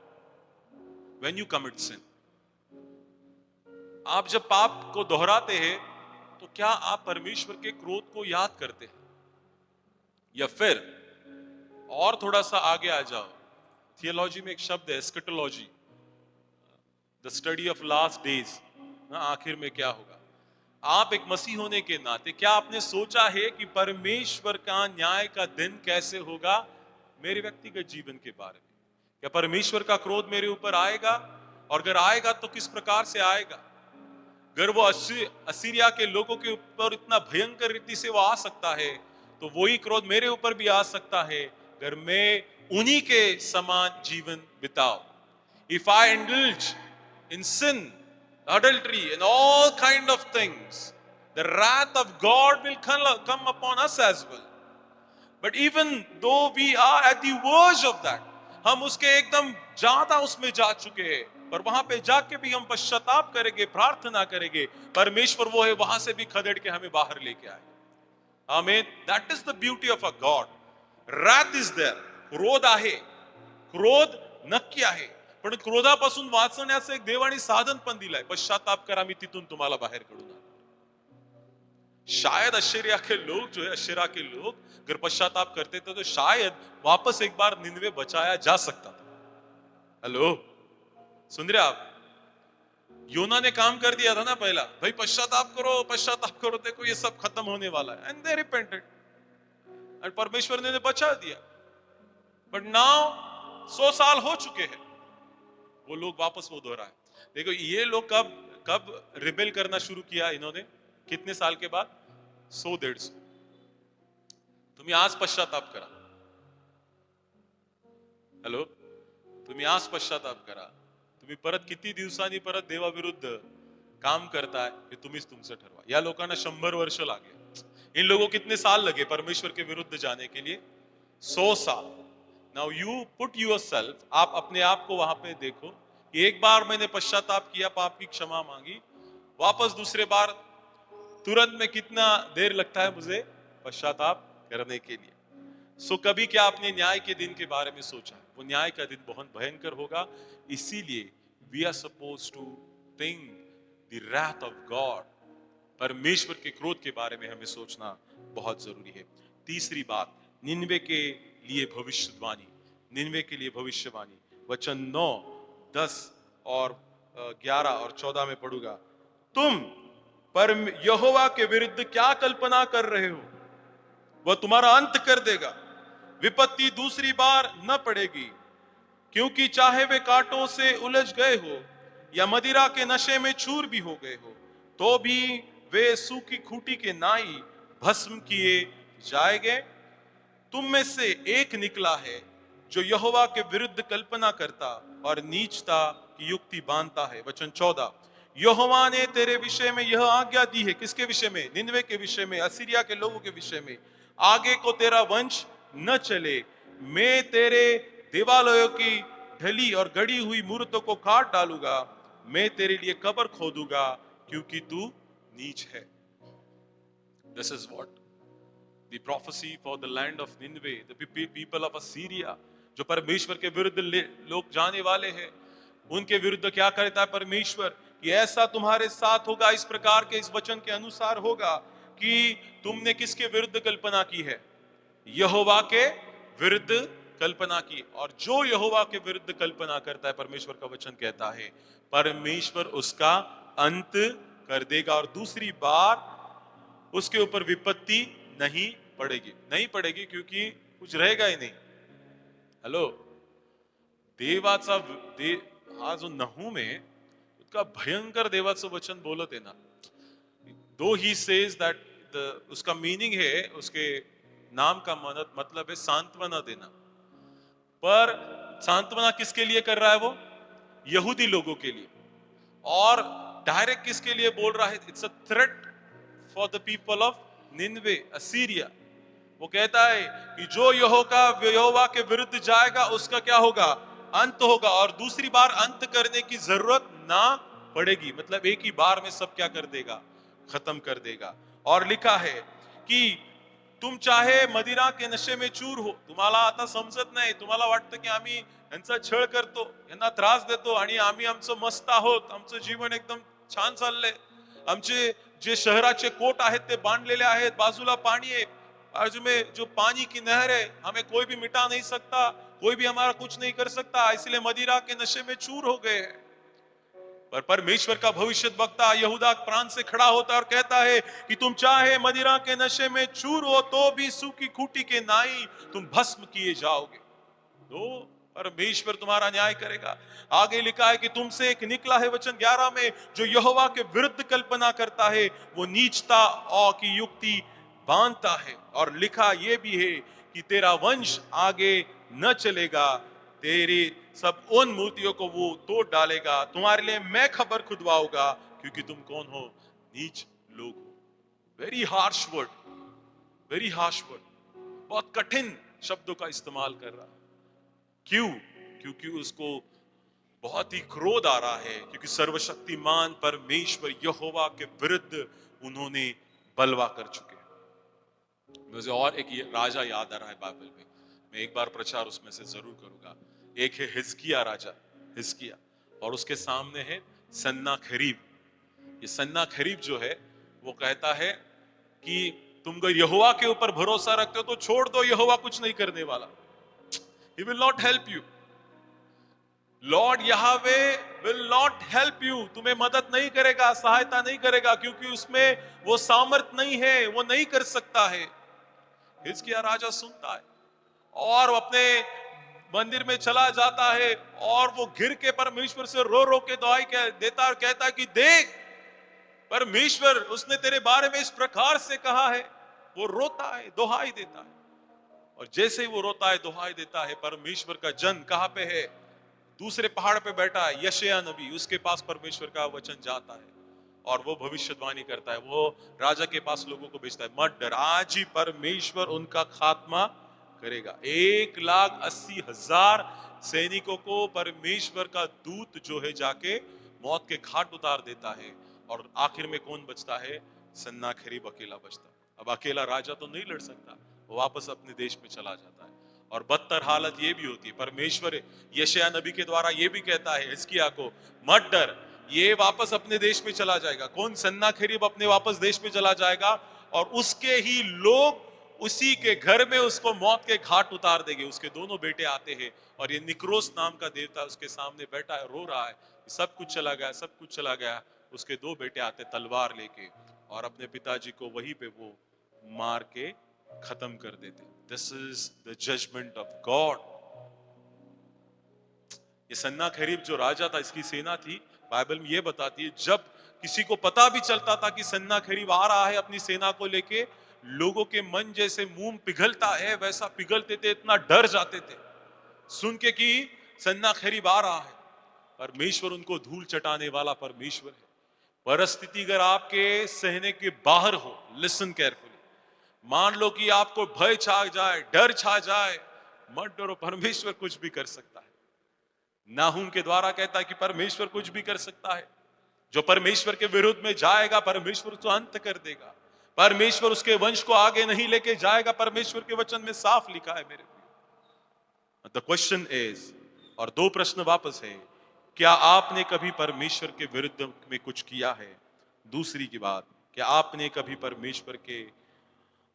when you commit sin? आप जब पाप को दोहराते हैं तो क्या आप परमेश्वर के क्रोध को याद करते हैं? या फिर और थोड़ा सा आगे आ जाओ. थियोलॉजी में एक शब्द है eschatology, the study of last days, आखिर में क्या होगा. आप एक मसीह होने के नाते क्या आपने सोचा है कि परमेश्वर का न्याय का दिन कैसे होगा मेरे व्यक्तिगत जीवन के बारे में? क्या परमेश्वर का क्रोध मेरे ऊपर आएगा, और अगर आएगा तो किस प्रकार से आएगा? अगर वो असीरिया के लोगों के ऊपर इतना भयंकर रीति से वो आ सकता है, तो वही क्रोध मेरे ऊपर भी आ सकता है अगर मैं उन्हीं के समान जीवन बिताऊं. If I indulge in sin, adultery, and all kind of things, the wrath of God will come upon us as well. But even though we are at the verge of that, हम उसके एकदम ज्यादा उसमें जा चुके हैं, पर वहां पे जाके भी हम पश्चाताप करेंगे, प्रार्थना करेंगे, परमेश्वर वो है वहां से भी खदेड़ के हमें बाहर लेके आए। आमीन। That is the beauty of a God. wrath is there. क्रोध आहे, क्रोध नक्की आहे, पण क्रोधापासून वाचण्याचं एक देवाने साधन पण दिलंय. पश्चाताप करा, मी तिथून तुम्हाला बाहेर काढून आणणार. शायद अशेरिया के लोग जो है, अशेरा के लोग अगर पश्चाताप करते थे तो शायद वापस एक बार निनवे बचाया जा सकता था। हेलो, सुन रहे आप? योना ने काम कर दिया था ना पहला, भाई पश्चाताप करो, देखो ये सब खत्म होने वाला है, एंड दे रिपेंटेड, और परमेश्वर ने बचा दिया। बट नाउ 100 साल हो चुके हैं, वो लोग वापस वो दोहराए। देखो ये लोग कब कब रिबेल करना शुरू किया इन्होंने, कितने साल के बाद? 100-150। तुम्ही आज पश्चाताप करा। हॅलो, तुम्ही आज पश्चाताप करा। तुम्ही परत किती दिवसांनी परत देवाविरुद्ध काम करताय हे तुम्हीच तुमचं ठरवा। या लोकांना 100 वर्ष लागले। इन लोगों कितने साल लगे परमेश्वर के विरुद्ध जाने के लिए? 100 साल। नाउ यू पुट योरसेल्फ, आप अपने आप को वहां पे देखो कि एक बार मैंने पश्चाताप किया, पाप की क्षमा मांगी, वापस दूसरे बार तुरंत में कितना देर लगता है मुझे पश्चाताप करने के लिए? सो कभी क्या आपने न्याय के दिन के बारे में सोचा? वो न्याय का दिन बहुत भयंकर होगा। इसीलिए we are suppose to think the wrath of God, परमेश्वर के क्रोध के बारे में हमें सोचना बहुत जरूरी है। तीसरी बात, निन्वे के लिए भविष्यवाणी। निन्वे के लिए भविष्यवाणी, वचन 9, 10 और 11 और 14 में पढ़ूंगा। तुम पर यहोवा के विरुद्ध क्या कल्पना कर रहे हो? वह तुम्हारा अंत कर देगा, विपत्ति दूसरी बार न पड़ेगी, क्योंकि चाहे वे कांटों से उलझ गए हो या मदिरा के नशे में चूर भी हो गए हो, तो भी वे सूखी खूंटी के नाई भस्म किए जाएंगे। तुम में से एक निकला है जो यहोवा के विरुद्ध कल्पना करता और नीचता की युक्ति बांधता है। वचन 14, यहोवा ने तेरे विषय में यह आज्ञा दी है। किसके विषय में? निन्वे के विषय में, असीरिया के लोगों के विषय में। आगे को तेरा वंश न चले, मैं तेरे देवालयों की ढली और गड़ी हुई मूर्तों को काट डालूंगा, मैं तेरे लिए कब्र खोदूंगा, क्योंकि तू नीच है। This is what the prophecy for the land of Nineveh, the people of Assyria, जो परमेश्वर के विरुद्ध लोग जाने वाले हैं, उनके विरुद्ध क्या करता है परमेश्वर कि ऐसा तुम्हारे साथ होगा, इस प्रकार के इस वचन के अनुसार होगा कि तुमने किसके विरुद्ध कल्पना की है? यहोवा के विरुद्ध कल्पना की। और जो यहोवा के विरुद्ध कल्पना करता है, परमेश्वर का वचन कहता है परमेश्वर उसका अंत कर देगा, और दूसरी बार उसके ऊपर विपत्ति नहीं पड़ेगी। नहीं पड़ेगी क्योंकि कुछ रहेगा ही नहीं। हेलो, देवाचा हा जो नहूम आहे, इतका भयंकर देवाचं वचन बोलत आहे ना। दो ही सेज दैट, उसका मीनिंग है, उसके नाम का मतलब है सांत्वना देना। पर सांत्वना किसके लिए कर रहा है वो? यहूदी लोगों के लिए। और डायरेक्ट किसके लिए बोल रहा है? It's a threat for the people of Nineveh, Assyria. वो कहता है कि जो यहोवा के विरुद्ध जाएगा उसका क्या होगा? अंत होगा, और दूसरी बार अंत करने की जरूरत ना पड़ेगी। मतलब एक ही बार में सब क्या कर देगा? खत्म कर देगा। और लिखा है कि तुम चाहे मदिरा के नशे में चूर हो, तुम्हाला आता समजत नाही, तुम्हाला वाटतं की आम्ही यांचा छळ करतो, यांना त्रास देतो आणि आम्ही आमचं मस्त आहोत, आमचं जीवन एकदम छान चाललंय, आमचे जे शहराचे कोट आहेत ते बांधलेले आहेत, बाजूला पाणी आहे, बाजू में जो पानी की नहर है, हमें कोई भी मिटा नहीं सकता, कोई भी हमारा कुछ नहीं कर सकता, इसलिए मदिरा के नशे में चूर हो गए हैं। पर परमेश्वर का भविष्यद्वक्ता यहूदा प्राण से खड़ा होता है और कहता है कि तुम चाहे मदिरा के नशे में चूर हो, तो भी सूखी खूंटी के नाई तुम भस्म किए जाओगे। तो परमेश्वर तुम्हारा न्याय करेगा। आगे लिखा है कि तुमसे एक निकला है, वचन 11 में, जो यहोवा के विरुद्ध कल्पना करता है, वो नीचता और की युक्ति बांधता है। और लिखा यह भी है कि तेरा वंश आगे न चलेगा, तेरी सब उन मूर्तियों को वो तोड़ डालेगा, तुम्हारे लिए मैं खबर खुदवाऊंगा, क्योंकि तुम कौन हो? नीच लोग हो। Very harsh word, very harsh word, बहुत कठिन शब्दों का इस्तेमाल कर रहा। क्यों? क्योंकि उसको बहुत ही क्रोध आ रहा है, क्योंकि सर्वशक्तिमान परमेश्वर यहोवा के विरुद्ध उन्होंने बलवा कर चुके हैं। मुझे और एक ये राजा याद आ रहा है बाइबल में, मैं एक बार प्रचार उसमें से जरूर करूंगा। एक है हिजकिया राजा, हिजकिया, और उसके सामने है सन्नाखेरीब। ये सन्नाखेरीब जो है वो कहता है कि तुम अगर यहोवा के ऊपर भरोसा रखते हो तो छोड़ दो, यहोवा कुछ नहीं करने वाला। He will not help you. Lord Yahweh will not help you, तुम्हें मदद नहीं करेगा, सहायता नहीं करेगा, क्योंकि उसमें वो सामर्थ नहीं है, वो नहीं कर सकता है। हिजकिय्याह राजा सुनता है और वो अपने मंदिर में चला जाता है और वो गिर के परमेश्वर से रो रो के दुआई देता और कहता है कि देख परमेश्वर उसने तेरे बारे में इस प्रकार से कहा है। वो रोता है, दुहाई देता है, और जैसे ही वो रोता है, दुहाई देता है, परमेश्वर का जन कहां पे है? दूसरे पहाड़ पे बैठा है, यशायाह नबी, उसके पास परमेश्वर का वचन जाता है और वो भविष्यवाणी करता है। वो राजा के पास लोगों को भेजता है, मत डर, आज ही परमेश्वर उनका खात्मा करेगा। 1,80,000 सैनिकों को परमेश्वर का दूत जो है जाके मौत के घाट उतार देता है, और आखिर में कौन बचता है? सन्नाखेरीब अकेला बचता है। अब अकेला राजा तो नहीं लड़ सकता, वो वापस अपने देश में चला जाता है। और बदतर हालत ये भी होती है, परमेश्वर यशायाह नबी के द्वारा ये भी कहता है हिजकिय्याह को, मत डर, ये वापस अपने देश में चला जाएगा। कौन? सन्नाखेरीब अपने वापस देश में चला जाएगा, और उसके ही लोग उसी के घर में उसको मौत के घाट उतार देंगे। उसके दोनों बेटे आते हैं और ये निक्रोस नाम का देवता उसके सामने बैठा है, रो रहा है, सब कुछ चला गया, सब कुछ चला गया। उसके दो बेटे आते तलवार लेके और अपने पिताजी को वहीं पे वो मार के खत्म कर देते। This is the judgement of God. ये सन्नाखेरीब जो राजा था, इसकी सेना थी, बाइबल में ये बताती है जब किसी को पता भी चलता था कि सन्नाखेरीब आ रहा है अपनी सेना को लेके, लोगों के मन जैसे मुंह पिघलता है वैसा पिघलते थे, इतना डर जाते थे सुन के कि सन्नाखेरीब आ रहा है। परमेश्वर उनको धूल चटाने वाला परमेश्वर है। परिस्थिति अगर आपके सहने के बाहर हो, लिसन केयरफुली, मान लो कि आपको भय छा जाए, डर छा जाए, मत डरो, परमेश्वर कुछ भी कर सकता है। नाहूम के द्वारा कहता है कि परमेश्वर कुछ भी कर सकता है। जो परमेश्वर के विरुद्ध में जाएगा, परमेश्वर उसको अंत कर देगा। परमेश्वर उसके वंश को आगे नहीं लेके जाएगा, परमेश्वर के वचन में साफ लिखा है मेरे। द क्वेश्चन इज, और दो प्रश्न वापस है, क्या आपने कभी परमेश्वर के विरुद्ध में कुछ किया है? दूसरी की बात, क्या आपने कभी परमेश्वर के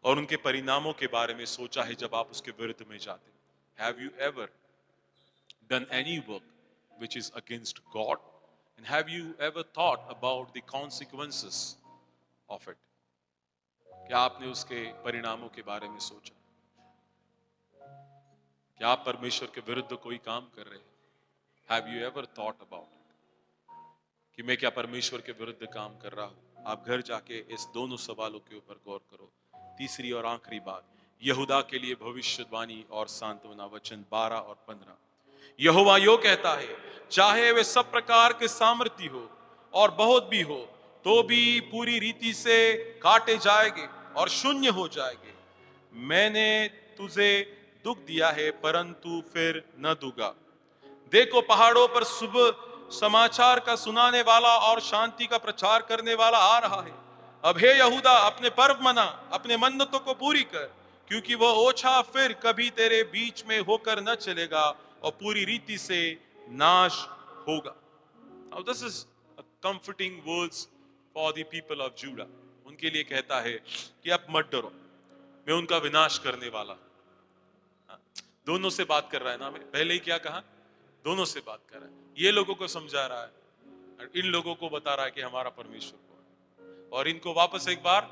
और उनके परिणामों के बारे में सोचा है जब आप उसके विरुद्ध में जाते? Have you ever done any work which is against God, and have you ever thought about the consequences of it? क्या आपने उसके परिणामों के बारे में सोचा? क्या आप परमेश्वर के विरुद्ध कोई काम कर रहे हैं? Have you ever thought about it? कि मैं क्या परमेश्वर के विरुद्ध काम कर रहा हूं? आप घर जाके इस दोनों सवालों के ऊपर गौर करो। तीसरी और आखिरी बात, यहूदा के लिए भविष्यवाणी और सांत्वना, वचन 12 और 15। यहोवा यो कहता है, चाहे वे सब प्रकार के सामर्थी हो और बहुत भी हो, तो भी पूरी रीति से काटे जाएंगे और शून्य हो जाएंगे। मैंने तुझे दुख दिया है, परंतु फिर न दूंगा। देखो, पहाड़ों पर शुभ समाचार का सुनाने वाला और शांति का प्रचार करने वाला आ रहा है। अब हे यहूदा, अपने पर्व मना, अपने मन्नतों को पूरी कर, क्योंकि वह ओछा फिर कभी तेरे बीच में होकर न चलेगा और पूरी रीति से नाश होगा। Now this is a comforting words for the people of Judah. उनके लिए कहता है कि अब मत डरो, मैं उनका विनाश करने वाला हूं। दोनों से बात कर रहा है ना, मैं पहले ही क्या कहा, दोनों से बात कर रहा है। ये लोगों को समझा रहा है और इन लोगों को बता रहा है कि हमारा परमेश्वर कौन है, और इनको वापस एक बार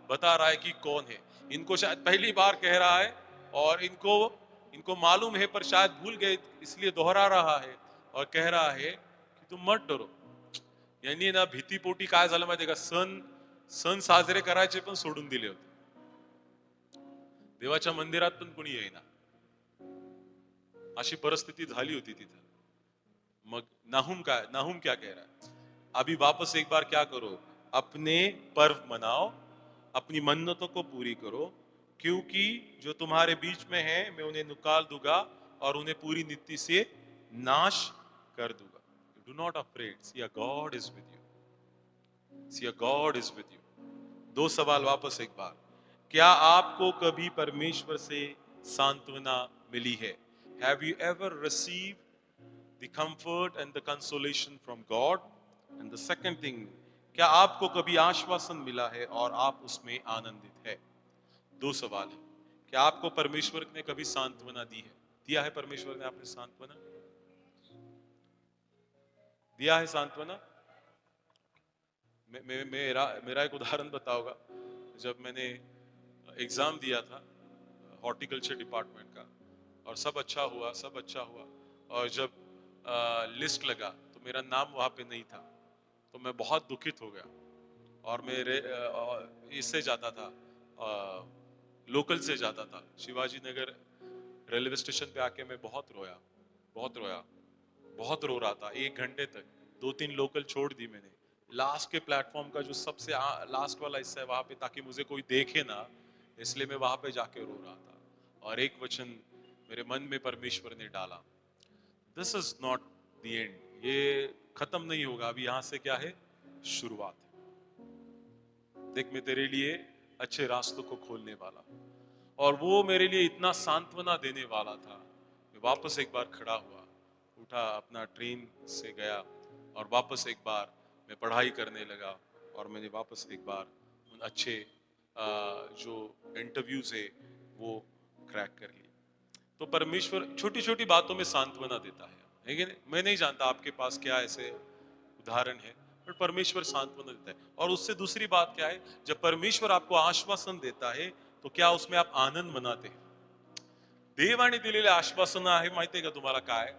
बता रहा है कि कौन है। इनको शायद पहली बार कह रहा है और इनको मालूम है, पर शायद भूल गए, इसलिए दोहरा रहा है और कह रहा है की तुम मत डरो। यांनी ना भीतीपोटी काय झालं माहितीये का, सण साजरे करायचे पण सोडून दिले होते। देवाच्या मंदिरात पण कोणी येईना, अशी परिस्थिती झाली होती तिथे। मग नाहूम क्या कह रहा है, अभी वापस एक बार क्या करो, अपने पर्व मनाओ, अपनी मन्नतों को पूरी करो, क्योंकि जो तुम्हारे बीच में है मैं उन्हें निकाल दूंगा और उन्हें पूरी नीति से नाश कर दूंगा। Do not afraid. See, your God is with you. See, your God is with you. दो सवाल वापस एक बार. क्या आपको कभी परमेश्वर से सांत्वना मिली है? Have you ever received the comfort and the consolation from God? And the second thing, क्या आपको कभी आश्वासन मिला है और आप उसमें आनंदित है? दो सवाल है. क्या आपको परमेश्वर ने कभी सांत्वना दी है? दिया है परमेश्वर ने आपने सांत्वना? दिया है सांत्वना? मेरा एक उदाहरण बताऊंगा. जब मैंने एग्जाम दिया था हॉर्टिकल्चर डिपार्टमेंट का, और सब अच्छा हुआ, और जब लिस्ट लगा तो मेरा नाम वहां पे नहीं था, तो मैं बहुत दुखित हो गया. और मेरे इससे जाता था, लोकल से जाता था शिवाजी नगर रेलवे स्टेशन पे आके मैं बहुत रोया, बहुत रोया, बहुत रो रहा था 1 घंटे तक. 2-3 लोकल छोड़ दी मैंने. लास्ट के प्लेटफॉर्म का जो सबसे लास्ट वाला हिस्सा है वहां पे, ताकि मुझे कोई देखे ना, इसलिए मैं वहां पे जाके रो रहा था. और एक वचन मेरे मन में परमेश्वर ने डाला, this is not the end. ये खत्म नहीं होगा, अभी यहां से क्या है, शुरुआत है. देख, मैं तेरे लिए अच्छे रास्तों को खोलने वाला. और वो मेरे लिए इतना सांत्वना देने वाला था. मैं वापस एक बार खड़ा हुआ, उठा, अपना ट्रेन से गया, और वापस एक बार मैं पढ़ाई करने लगा. और मैंने वापस एक बार उन अच्छे जो इंटरव्यूज है वो क्रैक कर लिए. तो परमेश्वर छोटी छोटी बातों में सांत्वना देता है कि नहीं? मैं नहीं जानता आपके पास क्या ऐसे उदाहरण है, पर परमेश्वर सांत्वना देता है. और उससे दूसरी बात क्या है, जब परमेश्वर आपको आश्वासन देता है तो क्या उसमें आप आनंद मनाते हैं? देवाने दिलेले आश्वासन आहे माहितीये का तुम्हाला काय?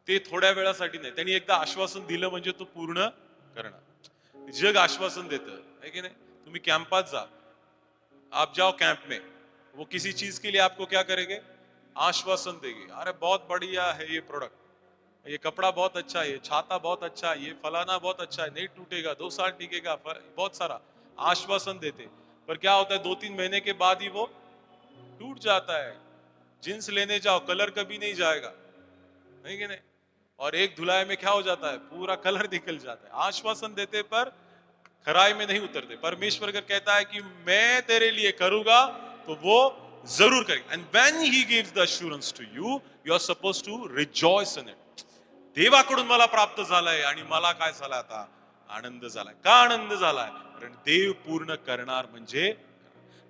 ते थोड्या वेळासाठी नाही, त्यांनी एकदा आश्वासन दिलं म्हणजे तो पूर्ण करणार. जग आश्वासन देतं है की नाही? तुम्ही कॅम्पात जा, आप जाओ कैंप में, वो किसी चीज के लिए आपको क्या करेंगे, आश्वासन देंगे. अरे बहुत बढ़िया है ये प्रोडक्ट, ये कपड़ा बहुत अच्छा है, ये छाता बहुत अच्छा है, ये फलाना बहुत अच्छा है, नहीं टूटेगा, 2 साल टिकेगा, बहुत सारा आश्वासन देते. पर क्या होता है, 2-3 महीने के बाद ही वो टूट जाता है. जींस लेने जाओ, कलर कभी नहीं जाएगा, नहीं कि नहीं? और एक धुलाई में क्या हो जाता है, पूरा कलर निकल जाता है. आश्वासन देते पर खराई में नहीं उतरते. परमेश्वर अगर कहता है कि मैं तेरे लिए करूंगा, तो वो जरूर करेगा. And when he gives the assurance to you, you are suppose to rejoice in it. देवाकडून मला प्राप्त झालाय आणि मला काय झालं आता, आनंद झालाय. का आनंद झालाय? कारण देव पूर्ण करणार. म्हणजे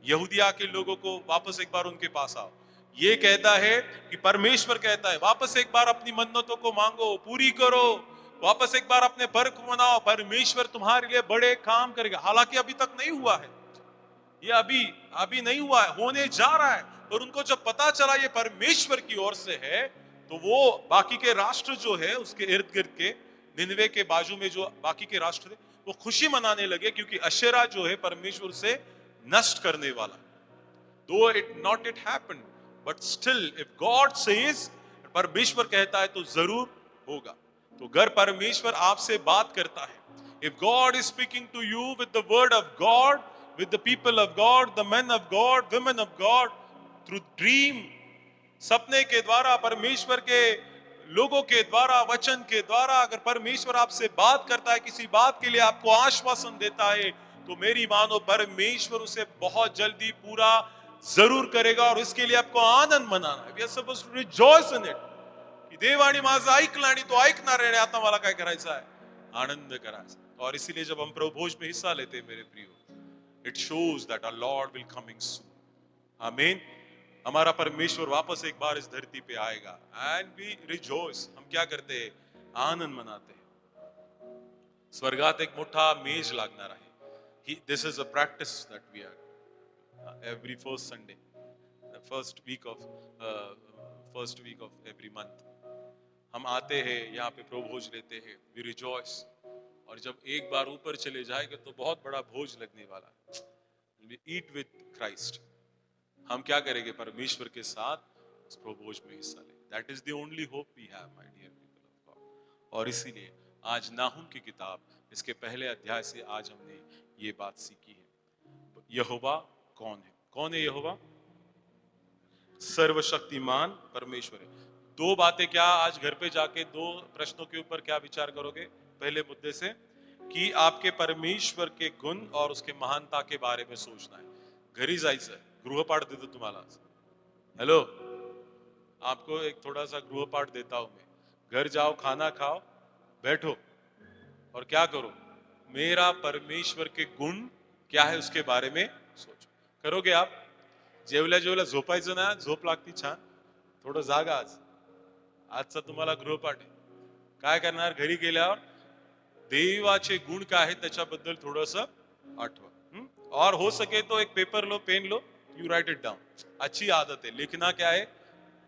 यहूदिया के लोगों को वापस एक बार उनके पास आओ. ये कहता है कि परमेश्वर कहता है वापस एक बार अपनी मन्नतों को मांगो, पूरी करो, वापस एक बार अपने भर को मनाओ, परमेश्वर तुम्हारे लिए बड़े काम करेगा. हालांकि अभी तक नहीं हुआ है, ये अभी अभी नहीं हुआ है, होने जा रहा है. और उनको जब पता चला ये परमेश्वर की ओर से है, तो वो बाकी के राष्ट्र जो है उसके इर्द गिर्द के, निनवे के बाजू में जो बाकी के राष्ट्र थे, वो खुशी मनाने लगे, क्योंकि अशेरा जो है परमेश्वर से नष्ट करने वाला. दो it not it happened, but still if God says, परमेश्वर कहता है तो जरूर होगा. तो अगर परमेश्वर आपसे बात करता है, if God is speaking to you with the word of God, with the people of God, the men of God, women of God, through dream, सपने के द्वारा, परमेश्वर के लोगों के द्वारा, वचन के द्वारा, अगर परमेश्वर आपसे बात करता है, किसी बात के लिए आपको आश्वासन देता है, तो मेरी मानो परमेश्वर उसे बहुत जल्दी पूरा जरूर करेगा. और इसके लिए आपको आनंद मनाना है. We are supposed to rejoice in it. की देवाने माझं ऐकलं आणि तो ऐकणार आहे, आता मला काय करायचं आहे, आनंद करायचा. और इसीलिए जब हम प्रभु भोज में हिस्सा लेते हैं मेरे प्रियो, it shows that our Lord will coming soon. आमीन. हमारा परमेश्वर वापस एक बार इस धरती पे आएगा. And we rejoice. हम क्या करते हैं, आनंद मनाते हैं. स्वर्गात एक मोठा मेज लागणार आहे. This is a practice that we are every first Sunday, the first week of every month. हम आते हैं यहाँ पे प्रभु भोज लेते हैं, we rejoice. और जब एक बार ऊपर चले जाएंगे तो बहुत बड़ा भोज लगने वाला है. We eat with Christ. हम क्या करेंगे, परमेश्वर के साथ उस प्रभु भोज में हिस्सा लें. That is the only hope we have, my dear people of God. और इसीलिए आज नाहुम की किताब, इसके पहले अध्याय से आज हमने ये बात सीखी है. यहोवा कौन है? कौन है यहोवा? सर्वशक्तिमान परमेश्वर है. दो बातें क्या आज घर पे जाके दो प्रश्नों के ऊपर क्या विचार करोगे पहले मुद्दे से, की आपके परमेश्वर के गुण और उसके महानता के बारे में सोचना है। घरी जायचं, गृहपाठ देतो तुम्हाला। हेलो, आपको एक थोड़ा सा गृहपाठ देता हूं मैं। घर जाओ, खाना खाओ, बैठो और क्या करो, मेरा परमेश्वर के गुण क्या है उसके बारे में सोचो। करोगे आप? जेवल्या जेवल्या झोपायचं ना, झोप लागती छान, थोडं जागा आज। आजचा तुम्हाला गृहपाठ आहे। काय करणार घरी गेल्यावर, देवाचे गुण काय आहेत त्याच्याबद्दल थोडस आठवा। और हो सके तो एक पेपर लो, पेन लो, यू राइट इट डाउन। अच्छी आदत है लिखना, क्या है?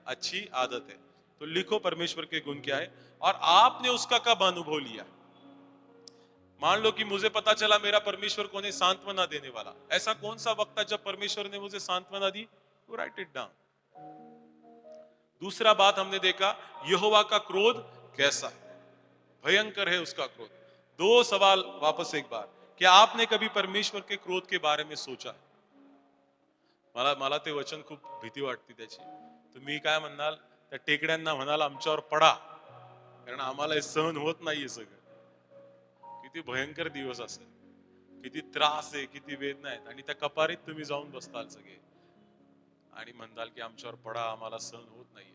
अच्छी आदत है। तो लिखो परमेश्वर के गुण क्या है और आपने उसका कब अनुभव लिया। मान लो कि मुझे पता चला मेरा परमेश्वर कौन है, सांत्वना देने वाला। ऐसा कौन सा वक्त था जब परमेश्वर ने मुझे सांत्वना दी? You write it down. दूसरा बात हमने देखा, यहोवा का क्रोध कैसा है, भयंकर है उसका क्रोध। दो सवाल वापस एक बार, क्या आपने कभी परमेश्वर के क्रोध के बारे में सोचा? मला मला ते वचन खूप भीती वाटते त्याची। तुम्ही काय म्हणाल, त्या टेकड्यांना म्हणाल आमच्यावर पडा, कारण आम्हाला हे सहन होत नाहीये सगळं। किती भयंकर दिवस असेल, किती त्रास आहे, किती वेदना आहेत, आणि त्या कपारीत तुम्ही जाऊन बसताल सगळे आणि म्हणताल की आमच्यावर पडा, आम्हाला सहन होत नाहीये।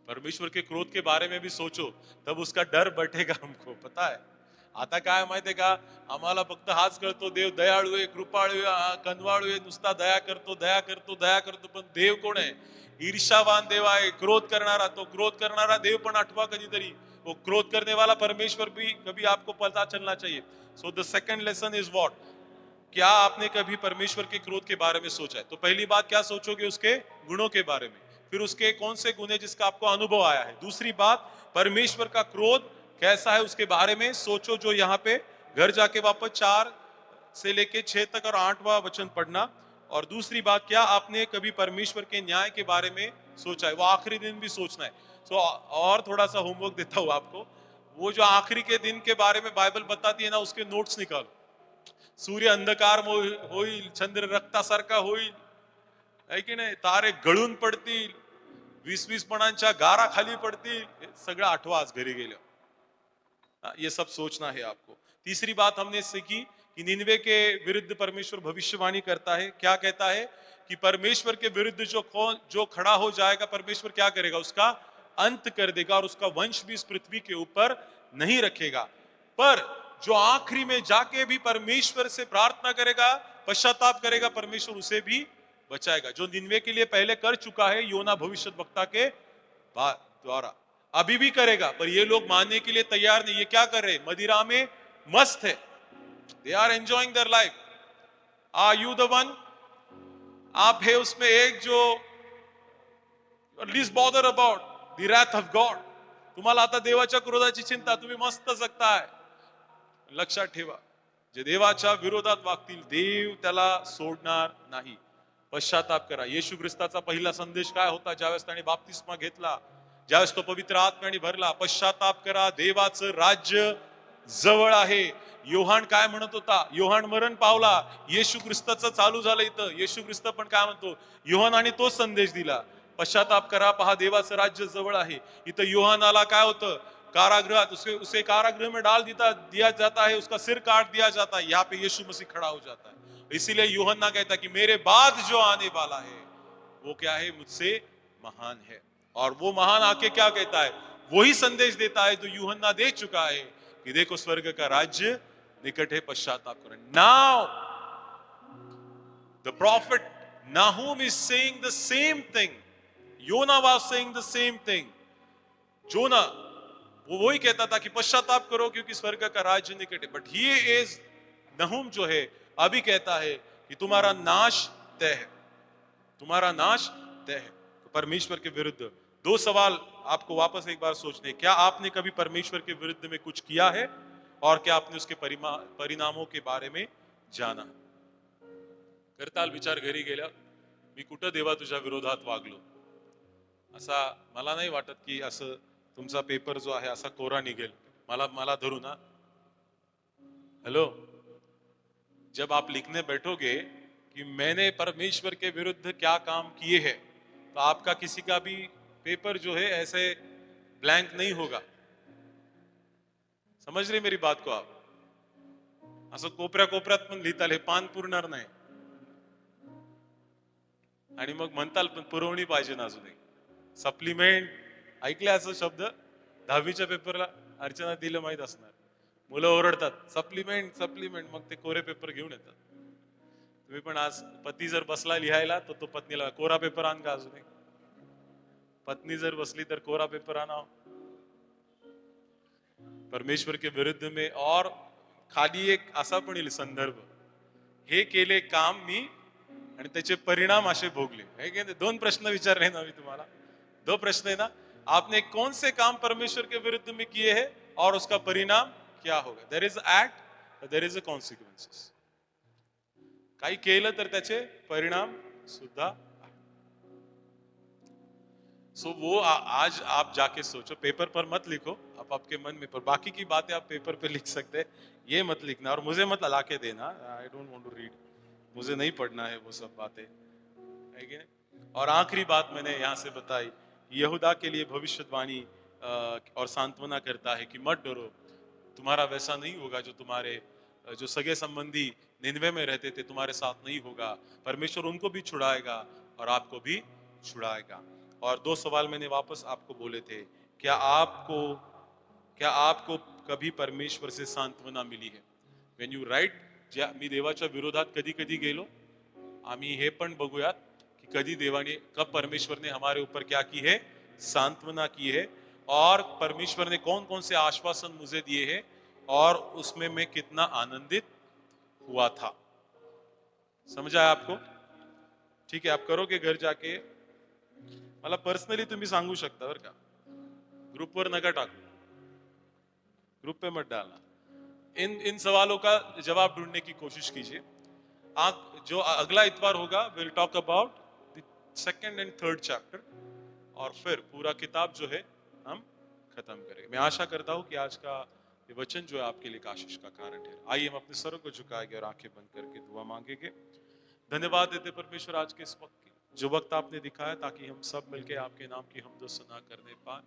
परमेश्वर के क्रोध के बारे में भी सोचो, तब उसका डर बैठेगा हमको। पता है आता काय माहितीये का, आम्हाला फक्त हाच कळतो, देव दयाळू आहे, कृपाळू आहे, कनवाळू आहे, नुसता दया करतो दया करतो दया करतो। पण देव कोण आहे? ईर्ष्यावान देव आहे, क्रोध करणारा। तो क्रोध करणारा देव पण आठवा कधीतरी, वो क्रोध करने वाला परमेश्वर भी कभी आपको पता चलना चाहिए। So the second lesson is what, क्या आपने कभी परमेश्वर के क्रोध के बारे में सोचा है? तो पहली बात क्या सोचोगे? उसके गुणों के बारे में। फिर उसके कौन से गुण है जिसका आपको अनुभव आया है। दूसरी बात, परमेश्वर का क्रोध कैसा है उसके बारे में सोचो, जो यहाँ पे घर जाके वापस 4 से लेके 6 तक और 8वां वचन पढ़ना। और दूसरी बात, क्या आपने कभी परमेश्वर के न्याय के बारे में सोचा है? वो आखिरी दिन भी सोचना है। सो और थोड़ा सा होमवर्क देता हूं आपको, वो जो आखिरी के दिन के बारे में बाइबल बताती है ना, उसके नोट्स निकालो। सूर्य अंधकार होईल, चंद्र रक्तासारखा होईल, है की नाही, तारे गळून पडतील, 20-20 मणांच्या गारा खाली पडतील, हे सगळं आठवा आज घरी गेल्यावर। ये सब सोचना है आपको। तीसरी बात हमने सीखी कि निनवे के विरुद्ध परमेश्वर भविष्यवाणी करता है। क्या कहता है? कि परमेश्वर के विरुद्ध जो खड़ा हो जाएगा, परमेश्वर क्या करेगा? उसका अंत कर देगा और उसका वंश भी इस पृथ्वी के ऊपर नहीं रखेगा। पर जो आखिरी में जाके भी परमेश्वर से प्रार्थना करेगा, पश्चाताप करेगा, परमेश्वर उसे भी बचाएगा। जो निनवे के लिए पहले कर चुका है योना भविष्यद्वक्ता के द्वारा, अभी भी करेगा। पर ये लोग मानने के लिए तैयार नहीं। ये क्या कर रहे हैं? मदिरा में मस्त है, they are enjoying their life. Are you the one? आप है उसमें एक जो least bother about the wrath of God. तुम्हाला आता देवाच्या क्रोधाची चिंता, तुम्ही मस्त जगताय। लक्षात ठेवा, जे देवाच्या विरोधात वागतील, देव त्याला सोडणार नाही। पश्चाताप करा। येशू ख्रिस्ताचा पहिला संदेश काय होता? ज्यावेळेस त्याने बाप्तिस्मा घेतला, ज्यावेळेस तो पवित्र आत्म्याने भरला, पश्चाताप करा, देवाचं राज्य जवळ आहे। योहान काय म्हणत होता? योहान मरण पावला, येशू ख्रिस्ताचं चालू झालं इथं। येशू ख्रिस्त पण काय म्हणतो? योहानाने तोच संदेश दिला, पश्चाताप करा, पहा देवाचं राज्य जवळ आहे। इथं योहानाला काय होतं? कारागृहात, उसे कारागृह में डाल दिया जाता है, उसका सिर काट दिया जाता है। यहाँ पे यीशु मसीह खड़ा हो जाता है। इसीलिए यूहन्ना कहता है कि मेरे बाद जो आने वाला है वो क्या है? मुझसे महान है। और वो महान आके क्या कहता है? वही संदेश देता है जो यूहन्ना दे चुका है कि देखो स्वर्ग का राज्य निकट है, पश्चाताप करो। Now the profit Nahum is saying the same thing. Yonah was saying the same thing. जोना वो वही कहता था कि पश्चाताप करो क्योंकि स्वर्ग का राज्य निकट है। बट ही इज नहुम जो है अभी कहता है कि तुम्हारा नाश तय है, तुम्हारा नाश तय है। तो परमेश्वर के विरुद्ध दो सवाल आपको वापस एक बार सोचने, क्या आपने कभी परमेश्वर के विरुद्ध में कुछ किया है और क्या आपने उसके परिणामों के बारे में जाना? करताल विचार घरी गेल्या, मी कुठं देवा तुझ्या विरोधात वागलो? असा मला नाही वाटत की असं तुमचा पेपर जो आहे असा कोरा निघेल। मला धरू ना। हेलो, जब आप लिखने बैठोगे कि मैंने परमेश्वर के विरुद्ध क्या काम किए हैं, तो आपका किसी का भी पेपर जो है ऐसे ब्लैंक नहीं होगा. समझ रहे मेरी बात को आप? असं कोपऱ्या कोपऱ्यात पण लिहिताल हे पान पुरणार नाही. आणि मग म्हणताल पण पुरवणी पाहिजे ना अजून एक सप्लिमेंट. ऐकले असं शब्द? 10वीच्या पेपरला अर्चना दिलं माहित असणार. मुलं ओरडतात सप्लिमेंट सप्लिमेंट, मग ते कोरे पेपर घेऊन येतात. तुम्ही पण आज पती जर बसला लिहायला तर तो पत्नीला कोरा पेपर आण का अजून एक. पत्नी जर बसली तर कोरा पेपर आणाव. परमेश्वर के विरुद्ध में. और खाली एक असा पण येईल संदर्भ, हे केले काम मी आणि त्याचे परिणाम असे भोगले. है की नाही? दोन प्रश्न विचारले ना मी तुम्हाला. दो प्रश्न है ना. आपने कौन से काम परमेश्वर के विरुद्ध में किए हैं और उसका परिणाम क्या होगा. There is act, there is a consequences. काही केलं तर त्याचे परिणाम सुद्धा. सो वो आज आप जाके सोचो. पेपर पर मत लिखो, आप आपके मन में, पर बाकी की बातें आप पेपर पे लिख सकते हैं. ये मत लिखना और मुझे मत ला के देना. I don't want to read. मुझे नहीं पढ़ना है वो सब बातें, है कि नहीं. और आखिरी बात मैंने यहाँ से बताई, यहूदा के लिए भविष्यवाणी और सांत्वना करता है कि मत डरो, तुम्हारा वैसा नहीं होगा जो तुम्हारे जो सगे संबंधी निन्वे में रहते थे तुम्हारे साथ नहीं होगा. परमेश्वर उनको भी छुड़ाएगा और आपको भी छुड़ाएगा. और दो सवाल मैंने वापस आपको बोले थे. क्या आपको क्या आपको कभी परमेश्वर से सांत्वना मिली है? वेन यू राईट, मी देवाच्या विरोधात कधी कधी गेलो. आम्ही हे पण बघूयात की कधी देवाने, कब परमेश्वर ने हमारे ऊपर क्या की है, सांत्वना की है. और परमेश्वर ने कौन कौन से आश्वासन मुझे दिए हैं और उसमें मैं कितना आनंदित हुआ था. समझा आपको? ठीक है, आप करोगे घर जाके. मला पर्सनली तुम्ही सांगू शकता बरं का. ग्रुपवर नका टाकू, ग्रुप पे मत डालना. इन इन सवालों का जवाब ढूंढने की कोशिश कीजिए. आप जो अगला इतवार होगा will talk about the second and third chapter, और फिर पूरा किताब जो है हम खत्म करेंगे. मैं आशा करता हूं कि आज का ये वचन जो है आपके लिए आशीष का कारण है. आइए हम अपने सरों को झुकाएंगे और आंखें बंद करके दुआ मांगेंगे. धन्यवाद देते परमेश्वर आज के इस वक्त की, जो वक्त आपने दिखाया ताकि हम सब मिलके आपके नाम की हमदो सना करने पाए.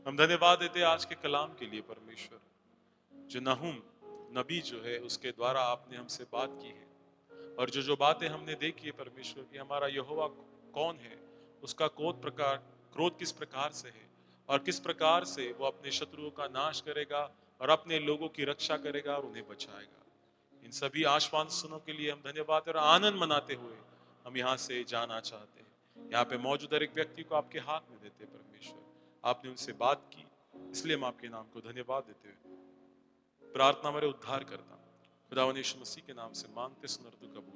हम धन्यवाद देते आज के कलाम के लिए परमेश्वर, जो नहूम नबी जो है उसके द्वारा आपने हमसे बात की है. और जो जो बातें हमने देखी है परमेश्वर की, हमारा यहोवा कौन है, उसका क्रोध किस प्रकार से है, और किस प्रकार से वो अपने शत्रुओं का नाश करेगा और अपने लोगों की रक्षा करेगा और उन्हें बचाएगा. इन सभी आश्वासनों के लिए हम धन्यवाद और आनंद मनाते हुए हम यहाँ से जाना चाहते हैं. यहाँ पे मौजूद हर एक व्यक्ति को आपके हाथ में देते परमेश्वर. आपने उनसे बात की, इसलिए हम आपके नाम को धन्यवाद देते हुए प्रार्थना मेरे उद्धार करता खुदावन यीशु मसीह के नाम से मांगते सुनर तो कबूल.